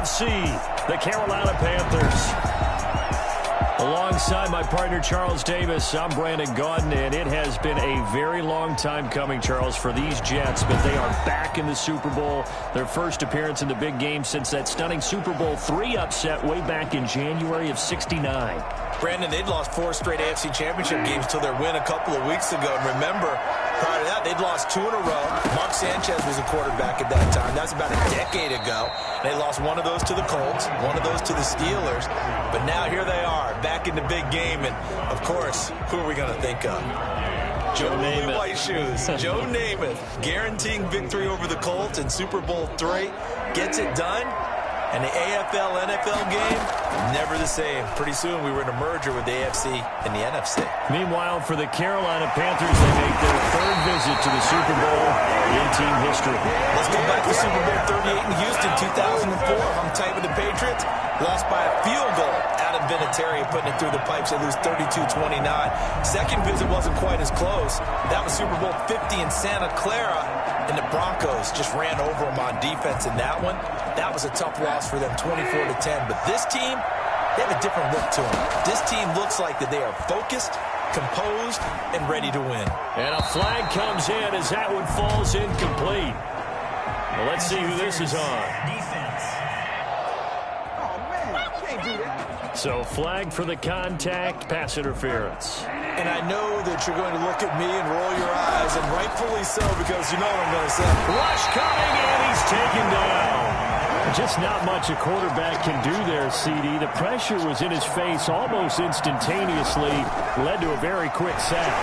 AFC, the Carolina Panthers. Alongside my partner, Charles Davis, I'm Brandon Gaudin, and it has been a very long time coming, Charles, for these Jets, but they are back in the Super Bowl. Their first appearance in the big game since that stunning Super Bowl III upset way back in January of '69. Brandon, they'd lost 4 straight AFC Championship games till their win a couple of weeks ago. And remember, prior to that, they'd lost 2 in a row. Mark Sanchez was a quarterback at that time. That's about a decade ago. They lost one of those to the Colts, one of those to the Steelers. But now here they are, back in the big game. And, of course, who are we going to think of? Joe Namath. White shoes. Joe Namath guaranteeing victory over the Colts in Super Bowl III. Gets it done. And the AFL-NFL game, never the same. Pretty soon we were in a merger with the AFC and the NFC. Meanwhile, for the Carolina Panthers, they make their 3rd visit to the Super Bowl in team history. Let's go back to Super Bowl 38 in Houston, 2004. Hung tight with the Patriots. Lost by a field goal. Adam Vinatieri putting it through the pipes. They lose 32-29. Second visit wasn't quite as close. That was Super Bowl 50 in Santa Clara. And the Broncos just ran over them on defense in that one. That was a tough loss for them, 24-10. But this team, they have a different look to them. This team looks like that they are focused, composed, and ready to win. And a flag comes in as that one falls incomplete. Well, let's see who this is on. Defense. Oh, man, you can't do that. So flag for the contact, pass interference. And I know that you're going to look at me and roll your eyes, and rightfully so, because you know what I'm going to say. Rush coming, and he's taken down. Just not much a quarterback can do there, CD. The pressure was in his face almost instantaneously, led to a very quick sack.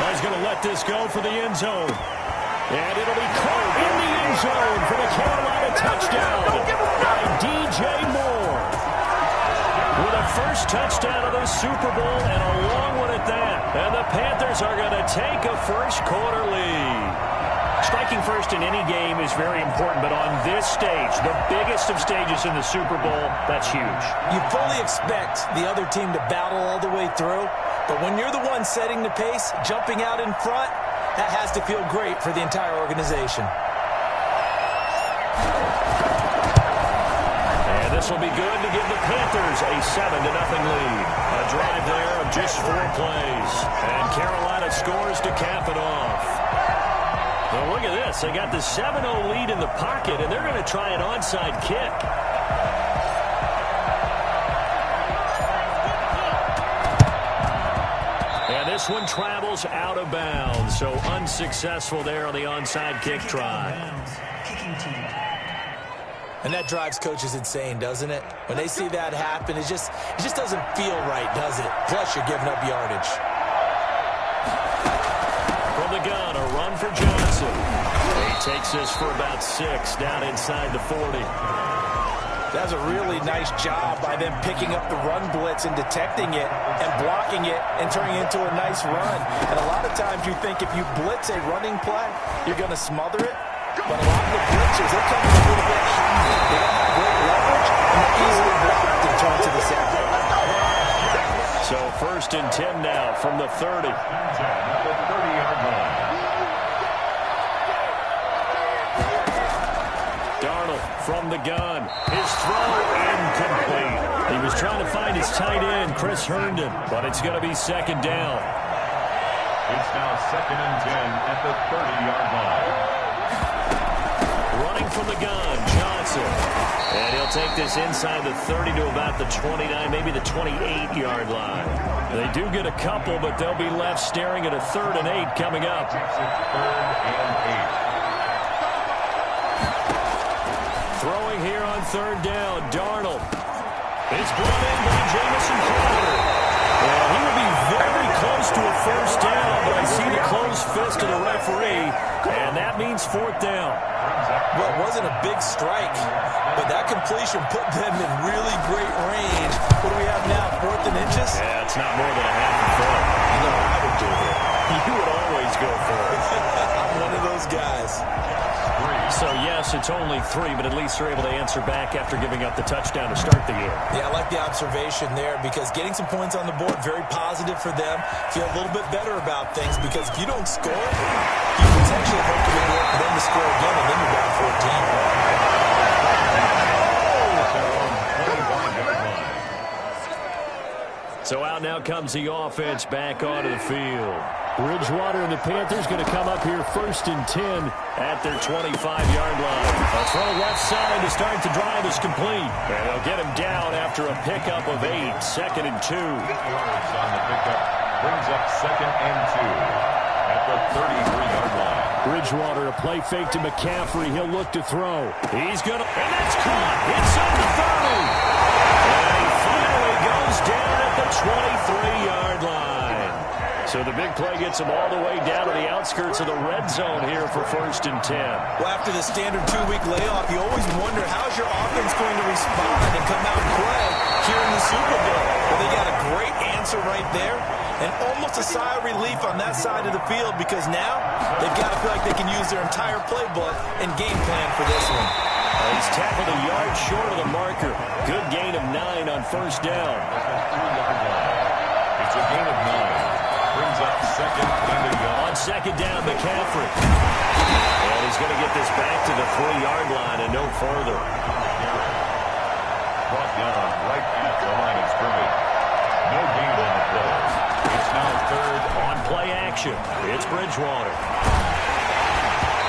Now he's going to let this go for the end zone. And it'll be caught in the end zone for the Carolina touchdown by DJ Moore. With a first touchdown of the Super Bowl and a long one at that. And the Panthers are going to take a first-quarter lead. Striking first in any game is very important, but on this stage, the biggest of stages in the Super Bowl, that's huge. You fully expect the other team to battle all the way through, but when you're the one setting the pace, jumping out in front, that has to feel great for the entire organization. And this will be good to give the Panthers a 7-0 lead. A drive there of just 4 plays. And Carolina scores to cap it off. Well, look at this. They got the 7-0 lead in the pocket, and they're going to try an onside kick. And this one travels out of bounds, so unsuccessful there on the onside kick try. Kicking team. And that drives coaches insane, doesn't it? When they see that happen, it just doesn't feel right, does it? Plus, you're giving up yardage. From the gun, a run for Johnson. He takes this for about 6 down inside the 40. That's a really nice job by them picking up the run blitz and detecting it and blocking it and turning it into a nice run. And a lot of times you think if you blitz a running play, you're going to smother it. But a lot of the blitzers, they come in a little bit high. They don't have great leverage, and they're easily blocked and turned to the center. So 1st and 10 now from the 30. At the 30-yard line. Darnold from the gun. His throw incomplete. He was trying to find his tight end, Chris Herndon, but it's going to be 2nd down. It's now 2nd and 10 at the 30-yard line. Running from the gun, Johnson. And he'll take this inside the 30 to about the 29, maybe the 28-yard line. They do get a couple, but they'll be left staring at a 3rd and 8 coming up. 3rd and 8. Throwing here on 3rd down, Darnold. It's brought in by Jamison Crowder. Well, he will be very close to a 1st down, but I see the closed fist of the referee, and that means 4th down. Well, it wasn't a big strike, but that completion put them in really great range. What do we have now, 4th and inches? Yeah, it's not more than a half a foot. You know what I would do here. You would always go for it. I'm one of those guys. So, yes, it's only 3, but at least they're able to answer back after giving up the touchdown to start the year. Yeah, I like the observation there because getting some points on the board, very positive for them. Feel a little bit better about things because if you don't score, you potentially hope to get for them to score again, and then you're down 14. So out now comes the offense back onto the field. Bridgewater and the Panthers going to come up here 1st and 10 at their 25-yard line. A throw left side to start the drive is complete. And they'll get him down after a pickup of 8. 2nd and 2. Yards on the pickup brings up 2nd and 2 at the 33-yard line. Bridgewater, a play fake to McCaffrey. He'll look to throw. He's going to, and that's caught. Inside the 30. And he finally goes down at the 23-yard line. So the big play gets him all the way down to the outskirts of the red zone here for 1st and 10. Well, after the standard 2-week layoff, you always wonder how's your offense going to respond and come out and play here in the Super Bowl. Well, they got a great answer right there and almost a sigh of relief on that side of the field because now they've got to feel like they can use their entire playbook and game plan for this one. He's tackled a yard short of the marker. Good gain of 9 on 1st down. It's a gain of 9. Brings up 2nd and a yard. On 2nd down, McCaffrey. And he's going to get this back to the 3-yard line and no further. Brought down right at the line of scrimmage. No gain on the play. It's now 3rd. On play action, it's Bridgewater.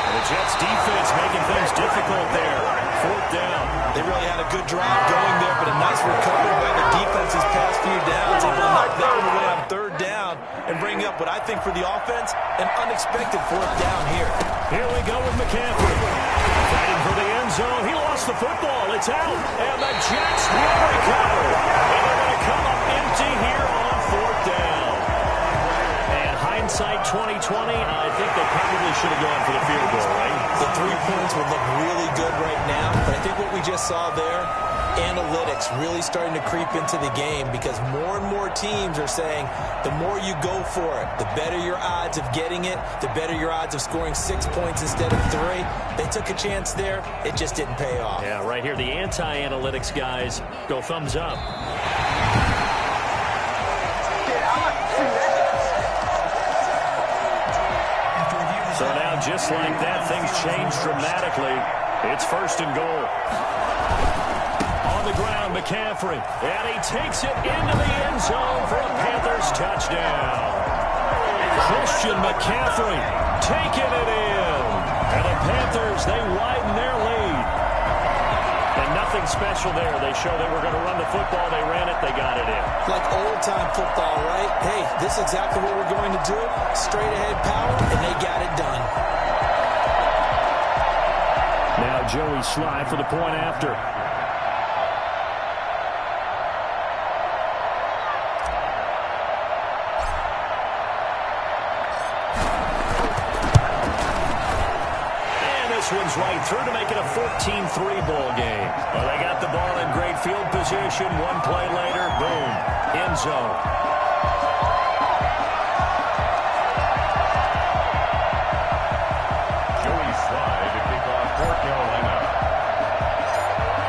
And the Jets defense making things difficult there. 4th down. They really had a good drive going there, but a nice recovery by the defense these past few downs. Able to knock that one away on 3rd down and bring up what I think for the offense, an unexpected 4th down here. Here we go with McCaffrey. Fighting for the end zone. He lost the football. It's out. And the Jets will recover. And they're going to come up empty here on 4th down. And hindsight 2020, I think they probably should have gone for the field goal, right? The 3 points would look really good right now, but I think what we just saw there, analytics really starting to creep into the game because more and more teams are saying the more you go for it, the better your odds of getting it, the better your odds of scoring 6 points instead of 3. They took a chance there. It just didn't pay off. Yeah, right here, the anti-analytics guys go thumbs up. So now, just like that, things change dramatically. It's 1st and goal. On the ground, McCaffrey. And he takes it into the end zone for a Panthers touchdown. Christian McCaffrey taking it in. And the Panthers, they widen their lead. And nothing special there. They show they were going to run the football. They ran it. They got it in. Like old-time football, right? Hey, this is exactly what we're going to do. Straight-ahead power, and they got it done. Now Joey Sly for the point after. This one's right through to make it a 14-3 ball game. Well, they got the ball in great field position. One play later, boom, end zone. Joey Sly to kick off for Carolina.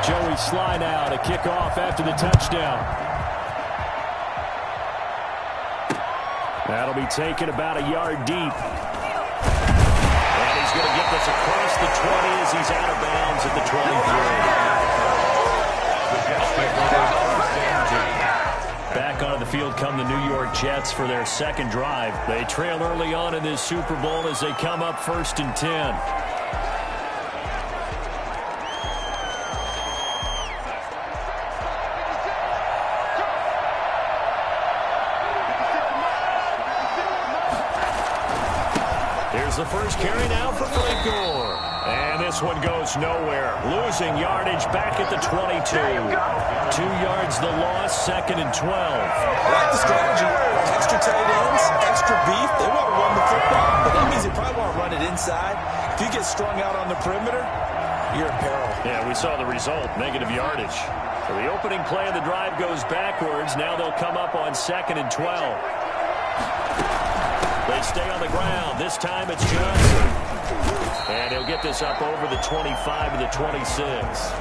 Joey Sly now to kick off after the touchdown. That'll be taken about a yard deep. He's going to get this across the 20 as he's out of bounds at the 23. Back onto the field come the New York Jets for their 2nd drive. They trail early on in this Super Bowl as they come up 1st and 10. The first carry now for Frank Gore. And this one goes nowhere. Losing yardage back at the 22. 2 yards the loss, 2nd and 12. I like the strategy. Extra tight ends, extra beef. They want to run the football, but that means they probably want to run it inside. If you get strung out on the perimeter, you're in peril. Yeah, we saw the result, negative yardage. So the opening play of the drive goes backwards. Now they'll come up on 2nd and 12. They stay on the ground. This time it's Johnson. And he'll get this up over the 25 and the 26.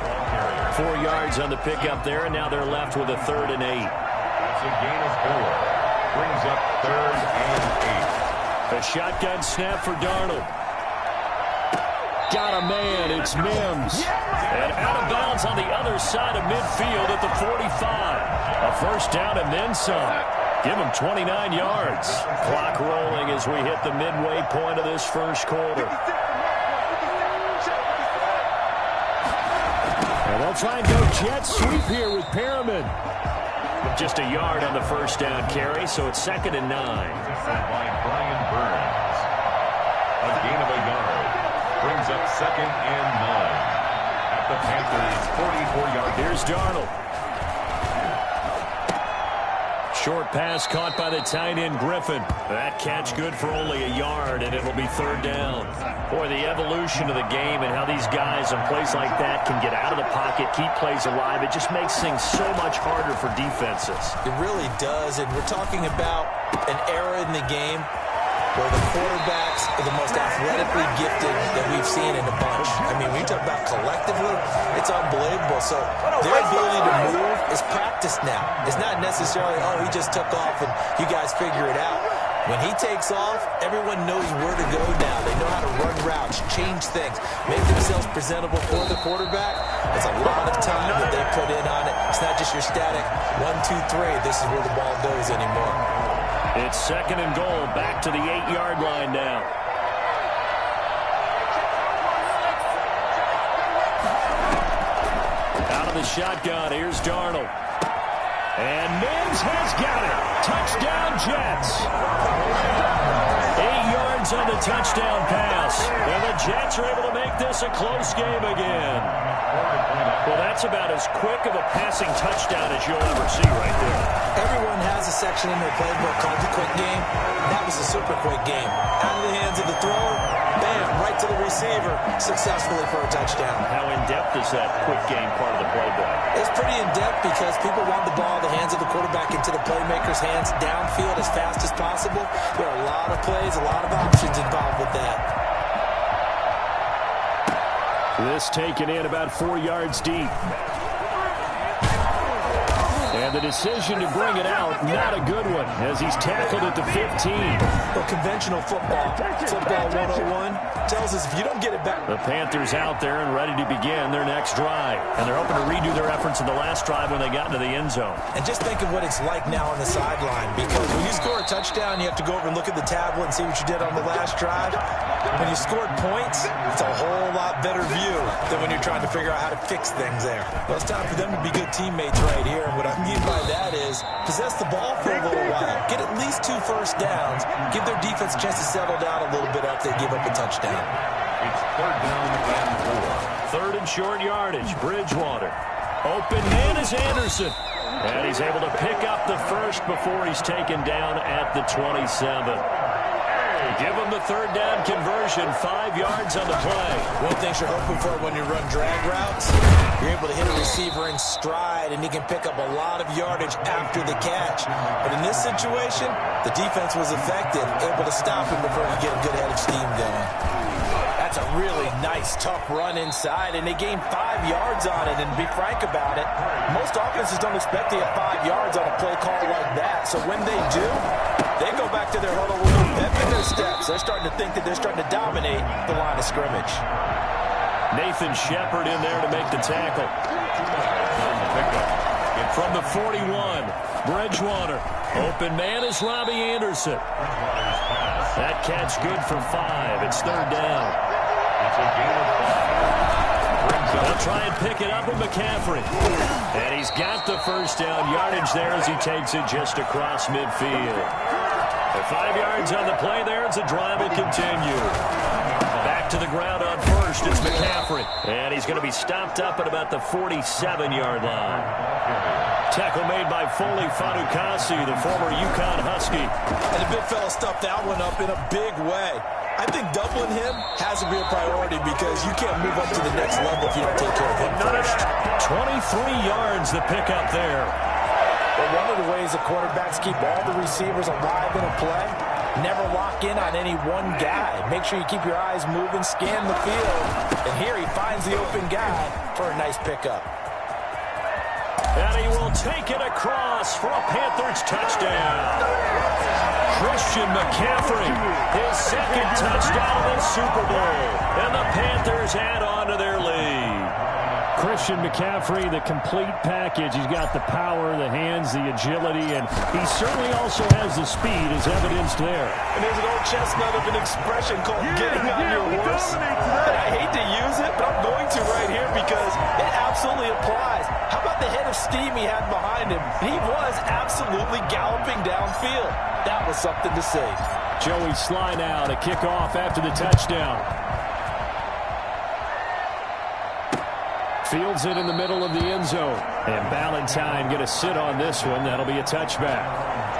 4 yards on the pickup there, and now they're left with a 3rd and 8. That's a gain of 4. Brings up 3rd and 8. A shotgun snap for Darnold. Got a man. It's Mims. And out of bounds on the other near side of midfield at the 45. A first down and then some. Give him 29 yards. Clock rolling as we hit the midway point of this first quarter. And they'll try and go jet sweep here with Perriman. Just a yard on the first down carry, so it's 2nd and 9. By Brian Burns. A gain of a yard. Brings up 2nd and 9. At the Panthers' 44-yard. Here's Darnold. Short pass caught by the tight end Griffin. That catch good for only a yard, and it'll be 3rd down. Boy, the evolution of the game and how these guys on plays like that can get out of the pocket, keep plays alive, it just makes things so much harder for defenses. It really does, and we're talking about an era in the game where the quarterbacks are the most athletically gifted that we've seen in a bunch. I mean, when you talk about collectively, it's unbelievable. So their ability to move is practiced now. It's not necessarily, oh, he just took off and you guys figure it out. When he takes off, everyone knows where to go now. They know how to run routes, change things, make themselves presentable for the quarterback. It's a lot of time that they put in on it. It's not just your static 1, 2, 3. This is where the ball goes anymore. It's 2nd and goal, back to the 8-yard line now. Out of the shotgun, here's Darnold. And Mims has got it. Touchdown, Jets. 8 yards on the touchdown pass. And the Jets are able to make this a close game again. Well, that's about as quick of a passing touchdown as you'll ever see right there. Everyone has a section in their playbook called the quick game. That was a super quick game. Out of the hands of the thrower, bam, right to the receiver, successfully for a touchdown. How in-depth is that quick game part of the playbook? It's pretty in-depth because people want the ball in the hands of the quarterback into the playmaker's hands downfield as fast as possible. There are a lot of plays, a lot of options involved with that. This taken in about 4 yards deep. And the decision to bring it out, not a good one, as he's tackled at the 15. Well, conventional football 101, tells us if you don't get it back. The Panthers out there and ready to begin their next drive. And they're hoping to redo their efforts in the last drive when they got into the end zone. And just think of what it's like now on the sideline, because when you score a touchdown, you have to go over and look at the tablet and see what you did on the last drive. When you scored points, it's a whole lot better view than when you're trying to figure out how to fix things there. Well, it's time for them to be good teammates right here. And what I mean by that is possess the ball for a little while. Get at least 2 first downs. Give their defense a chance to settle down a little bit after they give up a touchdown. It's 3rd down and 4. 3rd and short yardage. Bridgewater. Open man is Anderson. And he's able to pick up the first before he's taken down at the 27. Give him the 3rd down conversion, 5 yards on the play. One thing you're hoping for when you run drag routes, you're able to hit a receiver in stride, and he can pick up a lot of yardage after the catch. But in this situation, the defense was effective, able to stop him before he get a good head of steam going. That's a really nice, tough run inside, and they gained 5 yards on it. And to be frank about it, most offenses don't expect to get 5 yards on a play call like that. So when they do, they go back to their huddle with a pep in their steps. They're starting to think that they're starting to dominate the line of scrimmage. Nathan Shepard in there to make the tackle. From the 41, Bridgewater. Open man is Robbie Anderson. That catch good for 5. It's 3rd down. It's a gain of 5. They'll try and pick it up with McCaffrey. And he's got the first down yardage there as he takes it just across midfield. For 5 yards on the play there, as the drive will continue. Back to the ground on first, it's McCaffrey. And he's going to be stopped up at about the 47-yard line. Tackle made by Foley Fatukasi, the former UConn Husky. And the big fella stuffed that one up in a big way. I think doubling him has to be a priority because you can't move up to the next level if you don't take care of him first. 23 yards the pickup there. Well, one of the ways the quarterbacks keep all the receivers alive in a play, never lock in on any one guy. Make sure you keep your eyes moving, scan the field. And here he finds the open guy for a nice pickup. And he will take it across for a Panthers touchdown. Christian McCaffrey, his 2nd touchdown of the Super Bowl. And the Panthers add on to their lead. Christian McCaffrey, the complete package. He's got the power, the hands, the agility, and he certainly also has the speed as evidenced there. And there's an old chestnut of an expression called getting on your horse. And I hate to use it, but I'm going to right here because it absolutely applies. How about the head of steam he had behind him? He was absolutely galloping downfield. That was something to see. Joey Sly now to kick off after the touchdown. Fields it in the middle of the end zone. And Ballantyne going to sit on this one. That'll be a touchback.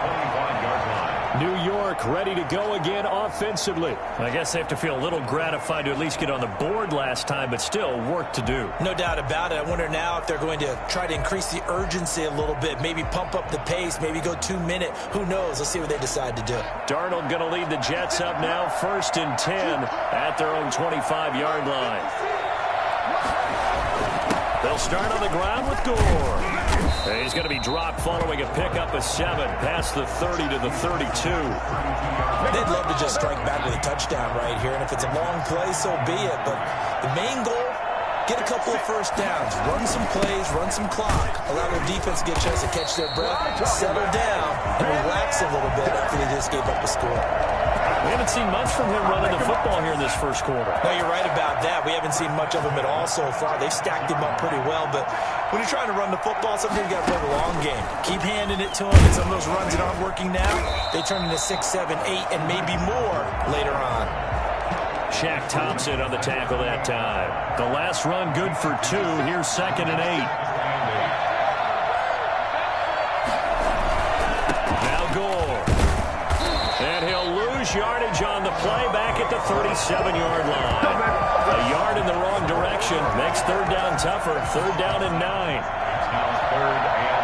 25-yard line. New York ready to go again offensively. I guess they have to feel a little gratified to at least get on the board last time, but still work to do. No doubt about it. I wonder now if they're going to try to increase the urgency a little bit, maybe pump up the pace, maybe go 2-minute. Who knows? Let's see what they decide to do. Darnold going to lead the Jets up now, 1st and 10 at their own 25-yard line. They'll start on the ground with Gore. And he's going to be dropped following a pickup of 7 past the 30 to the 32. They'd love to just strike back with a touchdown right here, and if it's a long play, so be it. But the main goal, get a couple of first downs, run some plays, run some clock, allow their defense to get a chance to catch their breath, settle down, and relax a little bit after they just gave up the score. We haven't seen much from him running the football here in this first quarter. No, you're right about that. We haven't seen much of him at all so far. They've stacked him up pretty well, but when you're trying to run the football, sometimes you got to play the long game. Keep handing it to him, and some of those runs that aren't working now, they turn into 6, 7, 8, and maybe more later on. Shaq Thompson on the tackle that time. The last run good for 2. Here's 2nd and 8. Now Gore. And he'll lose yardage on the play back at the 37-yard line. A yard in the wrong direction makes 3rd down tougher. 3rd down and 9. Now 3rd and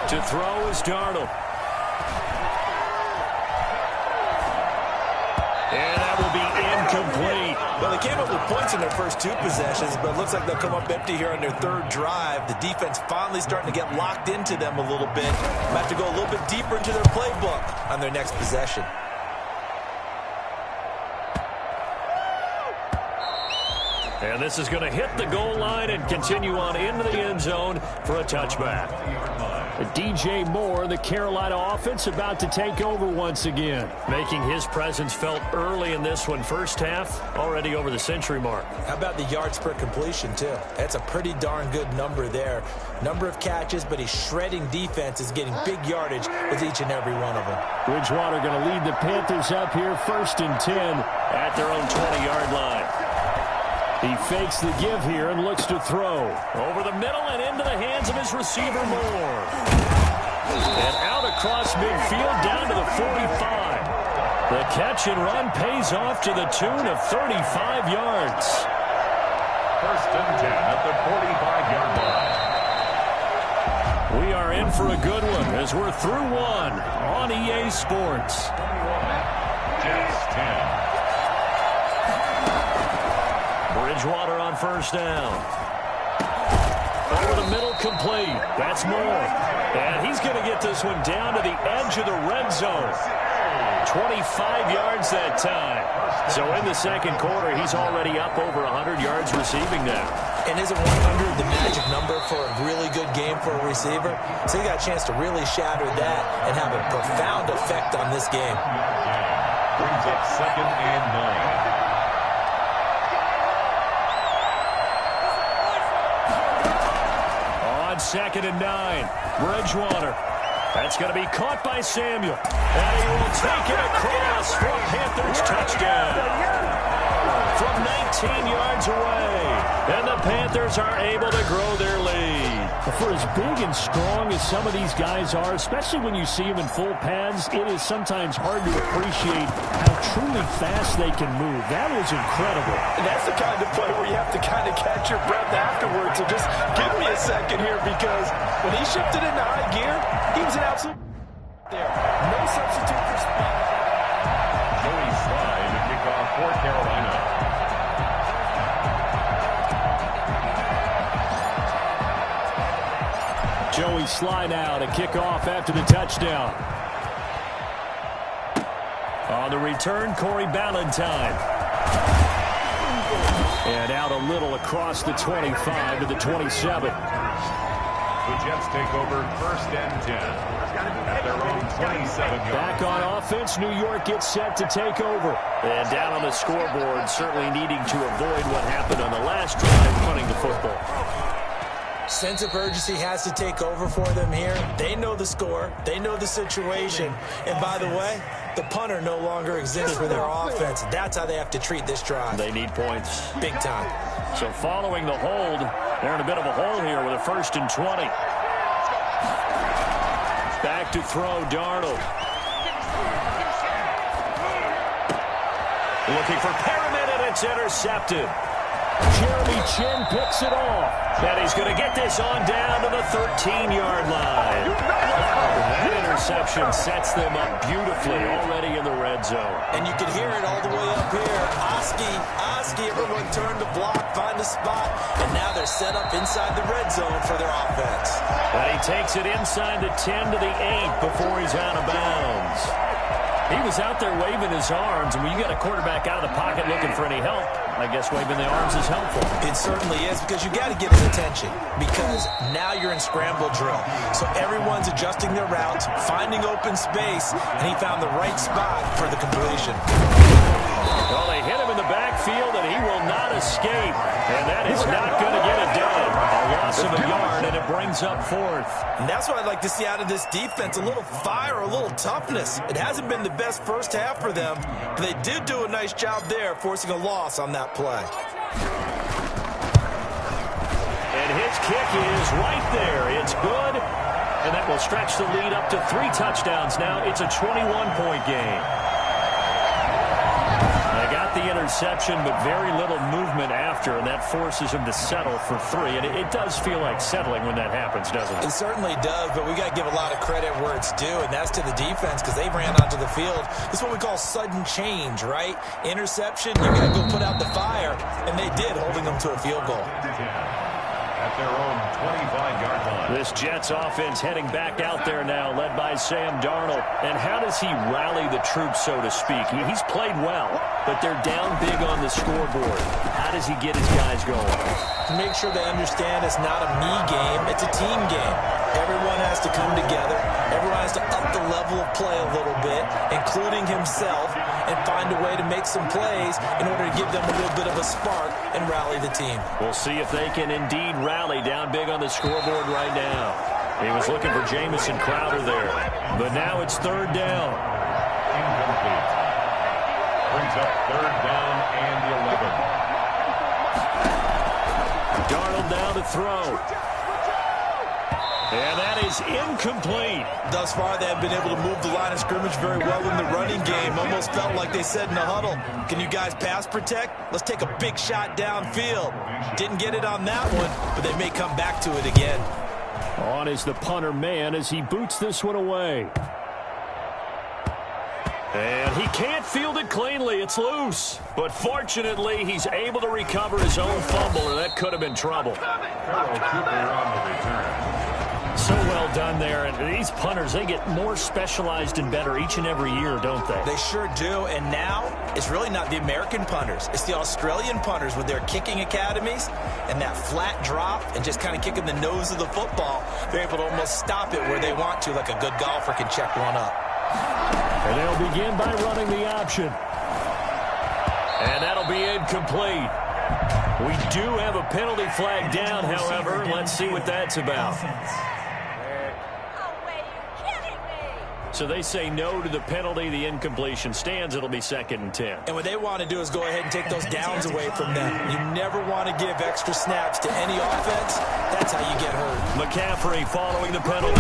9. To throw is Darnold. And that will be incomplete. Well, they came up with points in their first 2 possessions, but it looks like they'll come up empty here on their 3rd drive. The defense finally starting to get locked into them a little bit. Might have to go a little bit deeper into their playbook on their next possession. And this is going to hit the goal line and continue on into the end zone for a touchback. DJ Moore, the Carolina offense, about to take over once again. Making his presence felt early in this one. First half, already over the century mark. How about the yards per completion, too? That's a pretty darn good number there. Number of catches, but he's shredding defense, is getting big yardage with each and every one of them. Bridgewater going to lead the Panthers up here, 1st and 10 at their own 20-yard line. He fakes the give here and looks to throw. Over the middle and into the hands of his receiver, Moore. And out across midfield down to the 45. The catch and run pays off to the tune of 35 yards. 1st and 10 at the 45-yard line. We are in for a good one as we're through one on EA Sports. 21. Jets 10. Bridgewater on 1st down. Over the middle, complete. That's Moore. And he's going to get this one down to the edge of the red zone. 25 yards that time. So in the second quarter, he's already up over 100 yards receiving now. And isn't 100 the magic number for a really good game for a receiver? So he got a chance to really shatter that and have a profound effect on this game. Brings up 2nd and 9. On 2nd and 9, Bridgewater. That's going to be caught by Samuel. And he will take it across for a Panthers touchdown. From 19 yards away. And the Panthers are able to grow their lead. For as big and strong as some of these guys are, especially when you see them in full pads, it is sometimes hard to appreciate how truly fast they can move. That was incredible. And that's the kind of play where you have to kind of catch your breath afterwards. So just give me a second here, because when he shifted into high gear, he was an absolute there. No substitute for speed. Joey Sly to kick off for Carolina. Joey Sly now to kick off after the touchdown. On the return, Corey Ballantyne. little across the 25 to the 27. The Jets take over 1st and 10 at their own 27 yard. Back on offense, New York gets set to take over. And down on the scoreboard, certainly needing to avoid what happened on the last drive, punting the football. Sense of urgency has to take over for them here. They know the score. They know the situation. And by the way, the punter no longer exists for their offense. That's how they have to treat this drive. They need points. Big time. So following the hold, they're in a bit of a hole here with a 1st and 20. Back to throw, Darnold. Looking for Perriman, and it's intercepted. Jeremy Chin picks it off. And he's going to get this on down to the 13-yard line. That interception sets them up beautifully already in the red zone. And you can hear it all the way up here. Oski, everyone turn to block, find a spot, and now they're set up inside the red zone for their offense. And he takes it inside the 10 to the 8 before he's out of bounds. He was out there waving his arms, and when you got a quarterback out of the pocket looking for any help, I guess waving the arms is helpful. It certainly is, because you got to get his attention, because now you're in scramble drill. So everyone's adjusting their routes, finding open space, and he found the right spot for the completion. Well, they hit him in the backfield, and he will not escape. And that is not going to get it done. A loss of a yard, and it brings up 4th. And that's what I'd like to see out of this defense, a little fire, a little toughness. It hasn't been the best first half for them, but they did do a nice job there, forcing a loss on that play. And his kick is right there. It's good, and that will stretch the lead up to 3 touchdowns now. It's a 21-point game. They got the interception, but very little movement after, and that forces him to settle for 3. And it does feel like settling when that happens, doesn't it? It certainly does, but we got to give a lot of credit where it's due, and that's to the defense, because they ran onto the field. This is what we call sudden change, right? Interception, you got to go put out the fire, and they did, holding them to a field goal. At their own 25-yard line. This Jets offense heading back out there now, led by Sam Darnold. And how does he rally the troops, so to speak? He's played well, but they're down big on the scoreboard. How does he get his guys going? To make sure they understand it's not a me game, it's a team game. Everyone has to come together. Everyone has to up the level of play a little bit, including himself, and find a way to make some plays in order to give them a little bit of a spark and rally the team. We'll see if they can indeed rally down big on the scoreboard right now. He was looking for Jamison Crowder there, but now it's 3rd down. Incomplete. Brings up 3rd down and 11. Darnold now to throw. And that is incomplete. Thus far, they have been able to move the line of scrimmage very well in the running game. Almost felt like they said in the huddle, can you guys pass protect? Let's take a big shot downfield. Didn't get it on that one, but they may come back to it again. On is the punter man as he boots this one away. And he can't field it cleanly. It's loose. But fortunately, he's able to recover his own fumble, or that could have been trouble. Carroll Cooper on the return. So well done there. And these punters, they get more specialized and better each and every year, don't they? They sure do. And now, it's really not the American punters. It's the Australian punters with their kicking academies and that flat drop and just kind of kicking the nose of the football. They're able to almost stop it where they want to, like a good golfer can check one up. And they'll begin by running the option. And that'll be incomplete. We do have a penalty flag down, however. Let's see what that's about. So they say no to the penalty. The incompletion stands. It'll be 2nd and 10. And what they want to do is go ahead and take those downs away from them. You never want to give extra snaps to any offense. That's how you get hurt. McCaffrey following the penalty.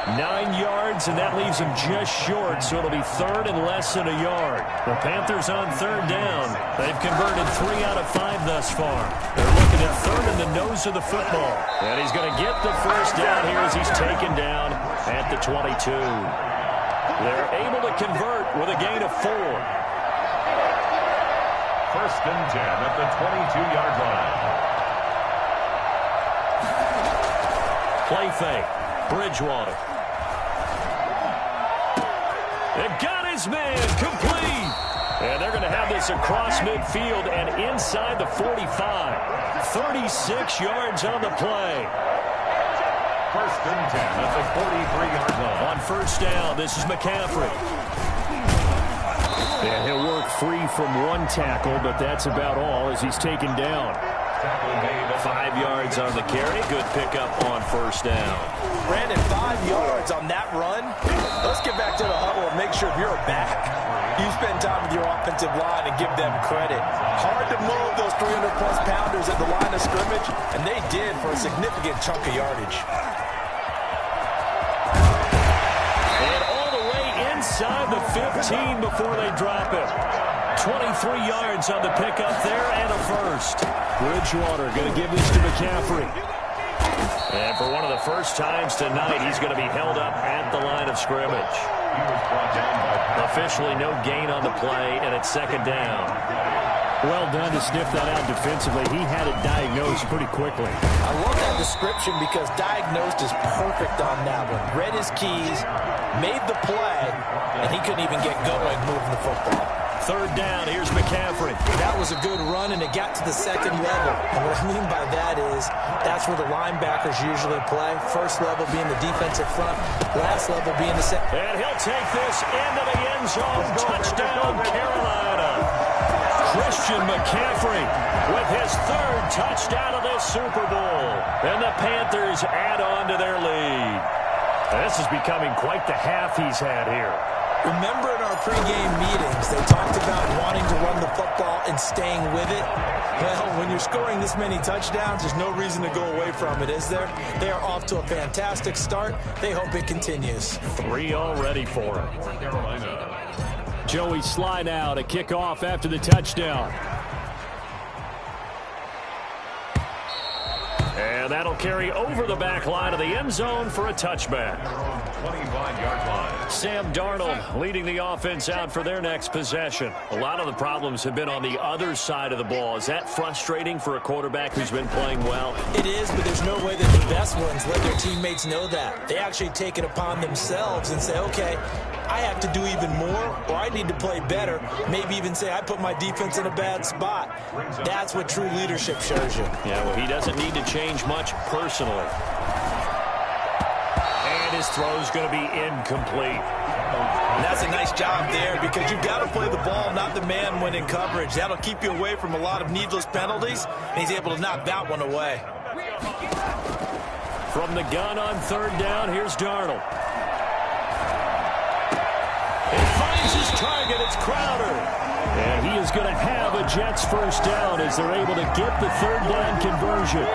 9 yards, and that leaves him just short, so it'll be 3rd and less than a yard. The Panthers on 3rd down. They've converted 3 out of 5 thus far. They're looking at 3rd in the nose of the football. And he's going to get the first down here as he's taken down at the 22. They're able to convert with a gain of 4. 1st and 10 at the 22-yard line. Play fake. Bridgewater. It got his man complete. And they're going to have this across midfield and inside the 45. 36 yards on the play. First and 10 at the 43-yard line. On first down, this is McCaffrey. And he'll work free from one tackle, but that's about all as he's taken down. 5 yards on the carry. Good pickup on first down. Brandon, 5 yards on that run. Let's get back to the huddle and make sure you're a back. You spend time with your offensive line and give them credit. Hard to move those 300-plus pounders at the line of scrimmage, and they did for a significant chunk of yardage. And all the way inside the 15 before they drop it. 23 yards on the pickup there and a first. Bridgewater going to give this to McCaffrey. And for one of the first times tonight, he's going to be held up at the line of scrimmage. Officially no gain on the play, and it's second down. Well done to sniff that out defensively. He had it diagnosed pretty quickly. I love that description because diagnosed is perfect on that one. Read his keys, made the play, and he couldn't even get going moving the football. Third down, here's McCaffrey. That was a good run, and it got to the second level. And what I mean by that is that's where the linebackers usually play. First level being the defensive front, last level being the second. And he'll take this into the end zone. Touchdown, Carolina. Christian McCaffrey with his third touchdown of this Super Bowl. And the Panthers add on to their lead. This is becoming quite the half he's had here. Remember in our pregame meetings, they talked about wanting to run the football and staying with it. Well, when you're scoring this many touchdowns, there's no reason to go away from it, is there? They are off to a fantastic start. They hope it continues. 3 already for him. Carolina. Joey slide out, a kickoff after the touchdown. And that'll carry over the back line of the end zone for a touchback. 25-yard line. Sam Darnold leading the offense out for their next possession. A lot of the problems have been on the other side of the ball. Is that frustrating for a quarterback who's been playing well? It is, but there's no way that the best ones let their teammates know that. They actually take it upon themselves and say, okay, I have to do even more, or I need to play better. Maybe even say I put my defense in a bad spot. That's what true leadership shows you. Yeah, well, he doesn't need to change much personally. And his throw's going to be incomplete. And that's a nice job there because you've got to play the ball, not the man when in coverage. That'll keep you away from a lot of needless penalties, and he's able to knock that one away. From the gun on third down, here's Darnold. He finds his target. It's Crowder. And he is going to have a Jets first down as they're able to get the third down conversion.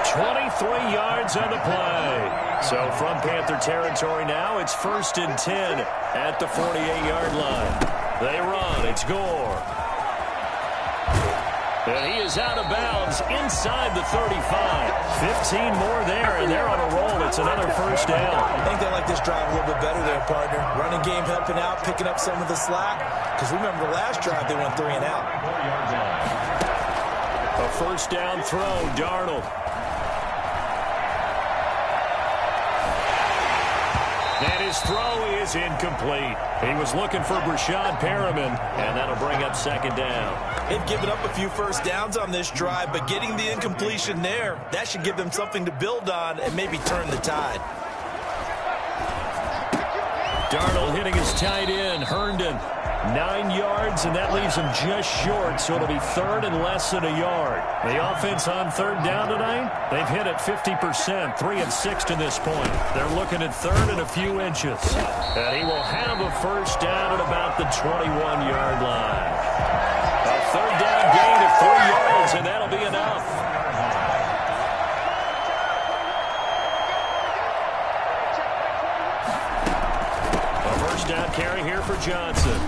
23 yards on the play. So from Panther territory now, it's 1st and 10 at the 48-yard line. They run. It's Gore. And he is out of bounds inside the 35. 15 more there, and they're on a roll. It's another first down. I think they like this drive a little bit better there, partner. Running game helping out, picking up some of the slack. Because remember the last drive, they went 3 and out. A first down throw, Darnold. And his throw is incomplete. He was looking for Brashad Perriman, and that'll bring up second down. They've given up a few first downs on this drive, but getting the incompletion there, that should give them something to build on and maybe turn the tide. Darnold hitting his tight end, Herndon. 9 yards, and that leaves him just short, so it'll be third and less than a yard. The offense on third down tonight, they've hit it 50%, 3 of 6 to this point. They're looking at third and a few inches. And he will have a first down at about the 21-yard line. A third down gain of 3 yards, and that'll be enough. A first down carry here for Johnson.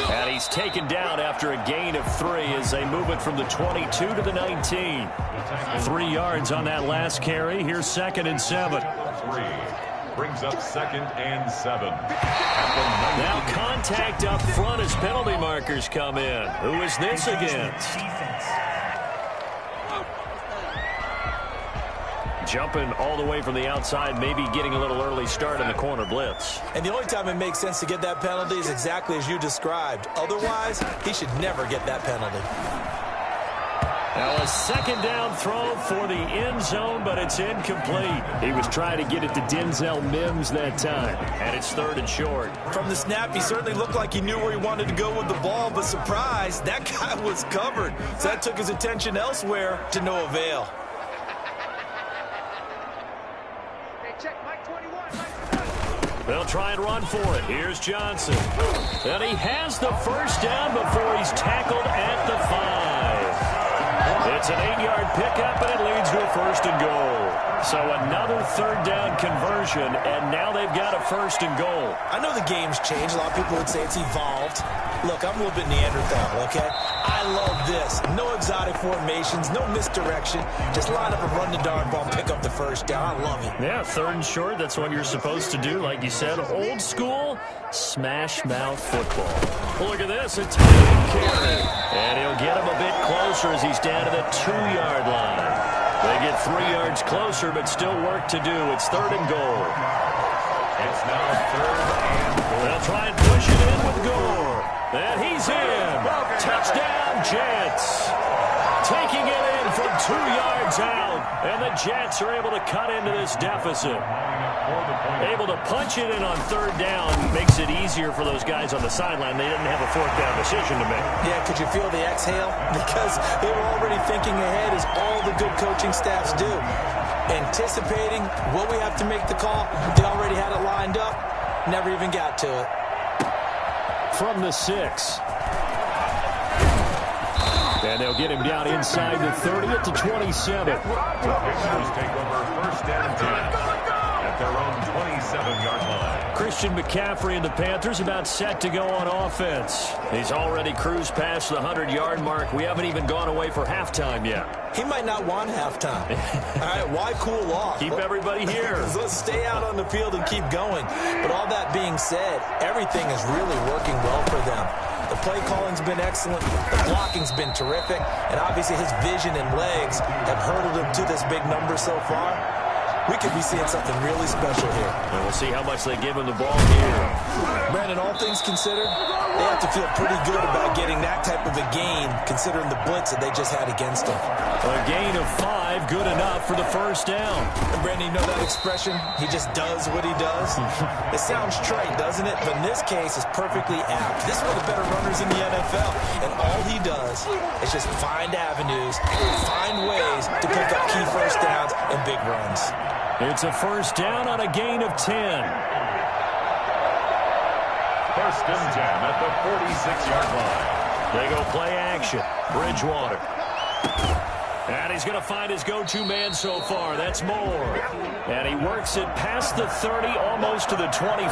And he's taken down after a gain of 3 as they move it from the 22 to the 19. 3 yards on that last carry. Here's 2nd and 7. 3 brings up 2nd and 7. Now contact up front as penalty markers come in. Who is this against? jumping all the way from the outside, maybe getting a little early start in the corner blitz. And the only time it makes sense to get that penalty is exactly as you described. Otherwise, he should never get that penalty. Now a second down throw for the end zone, but it's incomplete. He was trying to get it to Denzel Mims that time, and it's 3rd and short. From the snap, he certainly looked like he knew where he wanted to go with the ball, but surprise, that guy was covered. So that took his attention elsewhere to no avail. They'll try and run for it. Here's Johnson. And he has the first down before he's tackled at the 5. It's an 8-yard pickup, and it leads to a 1st and goal. So another 3rd down conversion, and now they've got a 1st and goal. I know the game's changed. A lot of people would say it's evolved. Look, I'm a little bit Neanderthal, okay? I love this. No exotic formations, no misdirection. Just line up and run the darn ball and pick up the 1st down. I love it. Yeah, 3rd and short, that's what you're supposed to do. Like you said, old school, smash mouth football. Look at this, a tight end carry. And he'll get him a bit closer as he's down to the 2-yard line. They get 3 yards closer, but still work to do. It's 3rd and goal. It's now 3rd and goal. They'll try and push it in with Gore. And he's in. Touchdown, Jets. Taking it in from 2 yards out. And the Jets are able to cut into this deficit. Able to punch it in on 3rd down makes it easier for those guys on the sideline. They didn't have a 4th down decision to make. Yeah, could you feel the exhale? Because they were already thinking ahead, as all the good coaching staffs do. Anticipating, will we have to make the call? They already had it lined up. Never even got to it. From the 6. And they'll get him down inside the 30 at the 27. The Pictures take over 1st and 10 at their own 27-yard line. Christian McCaffrey and the Panthers about set to go on offense. He's already cruised past the 100-yard mark. We haven't even gone away for halftime yet. He might not want halftime. All right, why cool off? Keep everybody here. Let's stay out on the field and keep going. But all that being said, everything is really working well for them. The play calling's been excellent. The blocking's been terrific. And obviously his vision and legs have hurdled him to this big number so far. We could be seeing something really special here. And we'll see how much they give him the ball here. Brandon, all things considered, they have to feel pretty good about getting that type of a gain, considering the blitz that they just had against them. A gain of 5, good enough for the 1st down. And Brandon, you know that expression? He just does what he does? It sounds trite, doesn't it? But in this case, it's perfectly apt. This is one of the better runners in the NFL. And all he does is just find avenues, find ways to pick up key 1st downs and big runs. It's a 1st down on a gain of 10. 1st and 10 at the 46-yard line. They go play action. Bridgewater. And he's going to find his go-to man so far. That's Moore. And he works it past the 30, almost to the 25.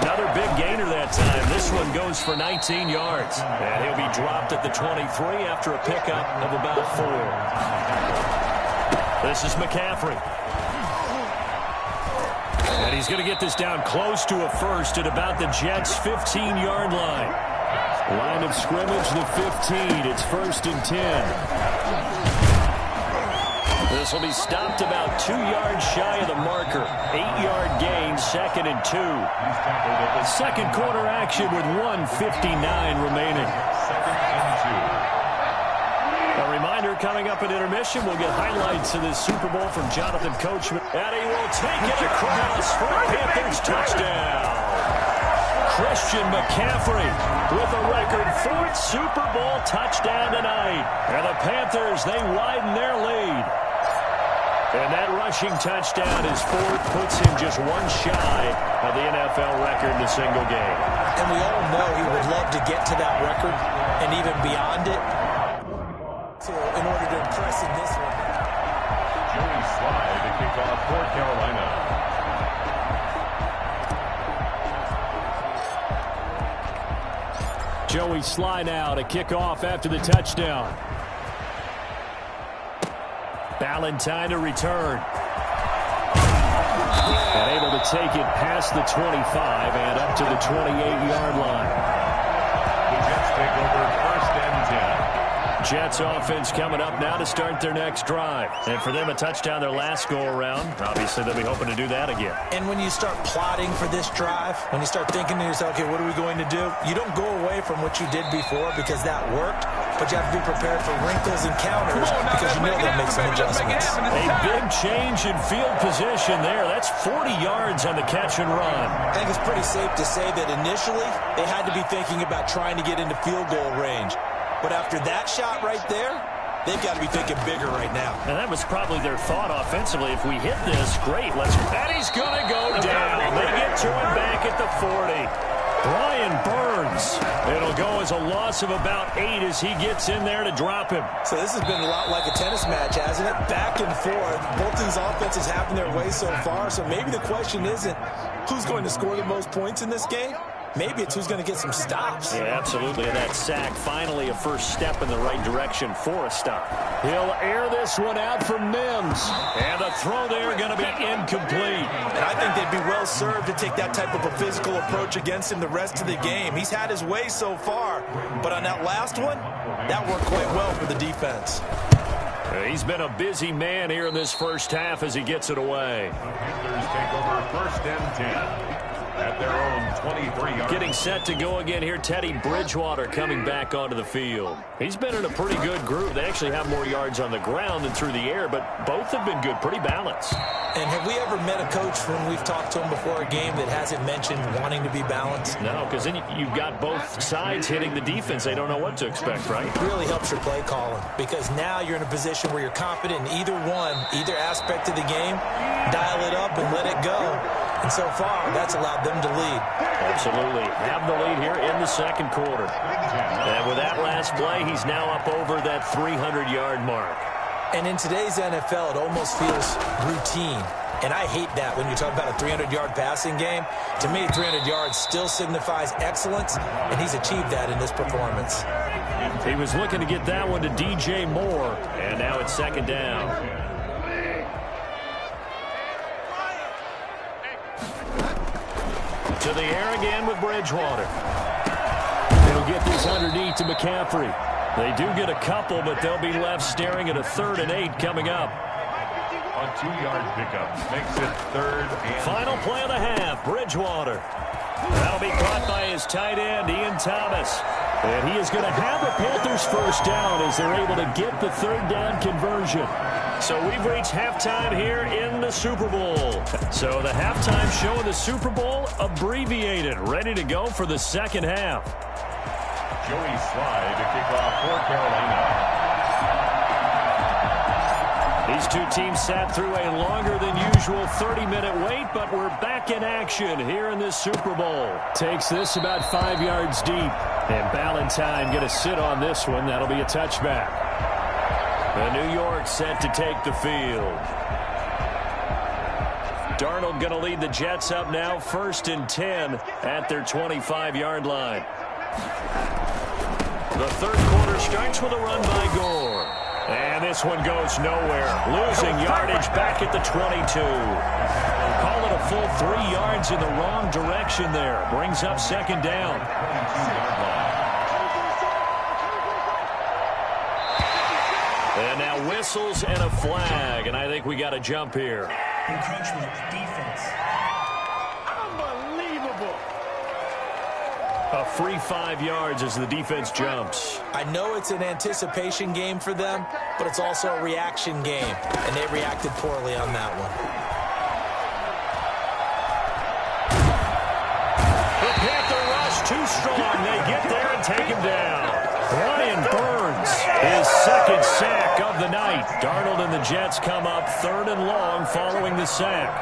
Another big gainer that time. This one goes for 19 yards. And he'll be dropped at the 23 after a pickup of about 4. This is McCaffrey. And he's going to get this down close to a 1st at about the Jets' 15-yard line. Line of scrimmage, the 15. It's 1st and 10. This will be stopped about 2 yards shy of the marker. 8-yard gain, 2nd and 2. Second quarter action with 1:59 remaining. 2nd and 2. A reminder, coming up at intermission, we'll get highlights of this Super Bowl from Jonathan Coachman. And he will take it across for a Panthers touchdown. Christian McCaffrey with a record 4th Super Bowl touchdown tonight. And the Panthers, they widen their lead. And that rushing touchdown, his 4th, puts him just 1 shy of the NFL record in a single game. And we all know he would love to get to that record and even beyond it. So in order to impress in this one. Joey Slye to kick off for Carolina. Joey Slye now to kick off after the touchdown. Ballantyne to return. And able to take it past the 25 and up to the 28-yard line. The Jets take over 1st and 10. Jets offense coming up now to start their next drive. And for them, a touchdown their last go-around. Obviously, they'll be hoping to do that again. And when you start plotting for this drive, when you start thinking to yourself, okay, what are we going to do? You don't go away from what you did before because that worked, but you have to be prepared for wrinkles and counters because you know they'll make some adjustments. A big change in field position there. That's 40 yards on the catch and run. I think it's pretty safe to say that initially they had to be thinking about trying to get into field goal range. But after that shot right there, they've got to be thinking bigger right now. And that was probably their thought offensively. If we hit this, great. And he's going to go down. They get to him back at the 40. Brian Burns. It'll go as a loss of about 8 as he gets in there to drop him. So this has been a lot like a tennis match, hasn't it? Back and forth. Both these offenses having their way so far. So maybe the question isn't who's going to score the most points in this game. Maybe it's who's going to get some stops. Yeah, absolutely. And that sack, finally a first step in the right direction for a stop. He'll air this one out for Mims. And the throw there going to be incomplete. And I think they'd be well served to take that type of a physical approach against him the rest of the game. He's had his way so far. But on that last one, that worked quite well for the defense. He's been a busy man here in this first half as he gets it away. Panthers take over 1st and 10. At their own 23-yard. Getting set to go again here, Teddy Bridgewater coming back onto the field. He's been in a pretty good group. They actually have more yards on the ground than through the air, but both have been good, pretty balanced. And have we ever met a coach when we've talked to him before a game that hasn't mentioned wanting to be balanced? No, because then you've got both sides hitting the defense. They don't know what to expect, right? It really helps your play calling because now you're in a position where you're confident in either aspect of the game. Dial it up and let it go. And so far, that's allowed them to lead. Absolutely. Have the lead here in the second quarter. And with that last play, he's now up over that 300-yard mark. And in today's NFL, it almost feels routine. And I hate that when you talk about a 300-yard passing game. To me, 300 yards still signifies excellence, and he's achieved that in this performance. He was looking to get that one to DJ Moore, and now it's second down. To the air again with Bridgewater. He'll get this underneath to McCaffrey. They do get a couple, but they'll be left staring at a 3rd and 8 coming up. A 2-yard pickup makes it 3rd and... Final play of the half, Bridgewater. That'll be caught by his tight end, Ian Thomas. And he is going to have the Panthers first down as they're able to get the 3rd down conversion. So we've reached halftime here in the Super Bowl. So the halftime show in the Super Bowl abbreviated, ready to go for the second half. Joey Slye to kick off for Carolina. These two teams sat through a longer than usual 30-minute wait, but we're back in action here in this Super Bowl. Takes this about 5 yards deep. And Ballantyne going to sit on this one. That'll be a touchback. The New York set to take the field. Darnold going to lead the Jets up now, 1st and 10 at their 25-yard line. The third quarter starts with a run by Gore. And this one goes nowhere. Losing yardage back at the 22. Call it a full 3 yards in the wrong direction there. Brings up second down. And now whistles and a flag. And I think we got a jump here. Encroachment defense. Unbelievable. A free 5 yards as the defense jumps. I know it's an anticipation game for them, but it's also a reaction game, and they reacted poorly on that one. The Panther rush too strong. They get there and take him down. Brian Burns, his second sack of the night. Darnold and the Jets come up 3rd and long following the sack.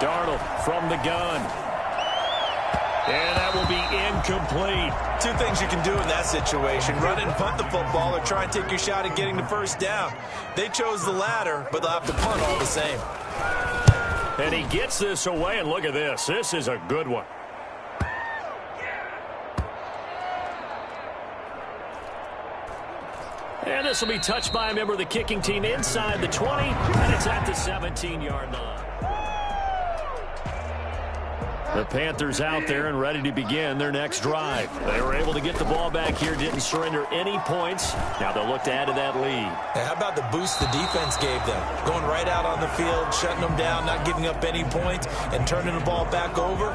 Darnold from the gun. And that will be incomplete. Two things you can do in that situation. Run and punt the football or try and take your shot at getting the first down. They chose the latter, but they'll have to punt all the same. And he gets this away, and look at this. This is a good one. And this will be touched by a member of the kicking team inside the 20, and it's at the 17-yard line. The Panthers out there and ready to begin their next drive. They were able to get the ball back here, didn't surrender any points. Now they'll look to add to that lead. Hey, how about the boost the defense gave them? Going right out on the field, shutting them down, not giving up any points, and turning the ball back over.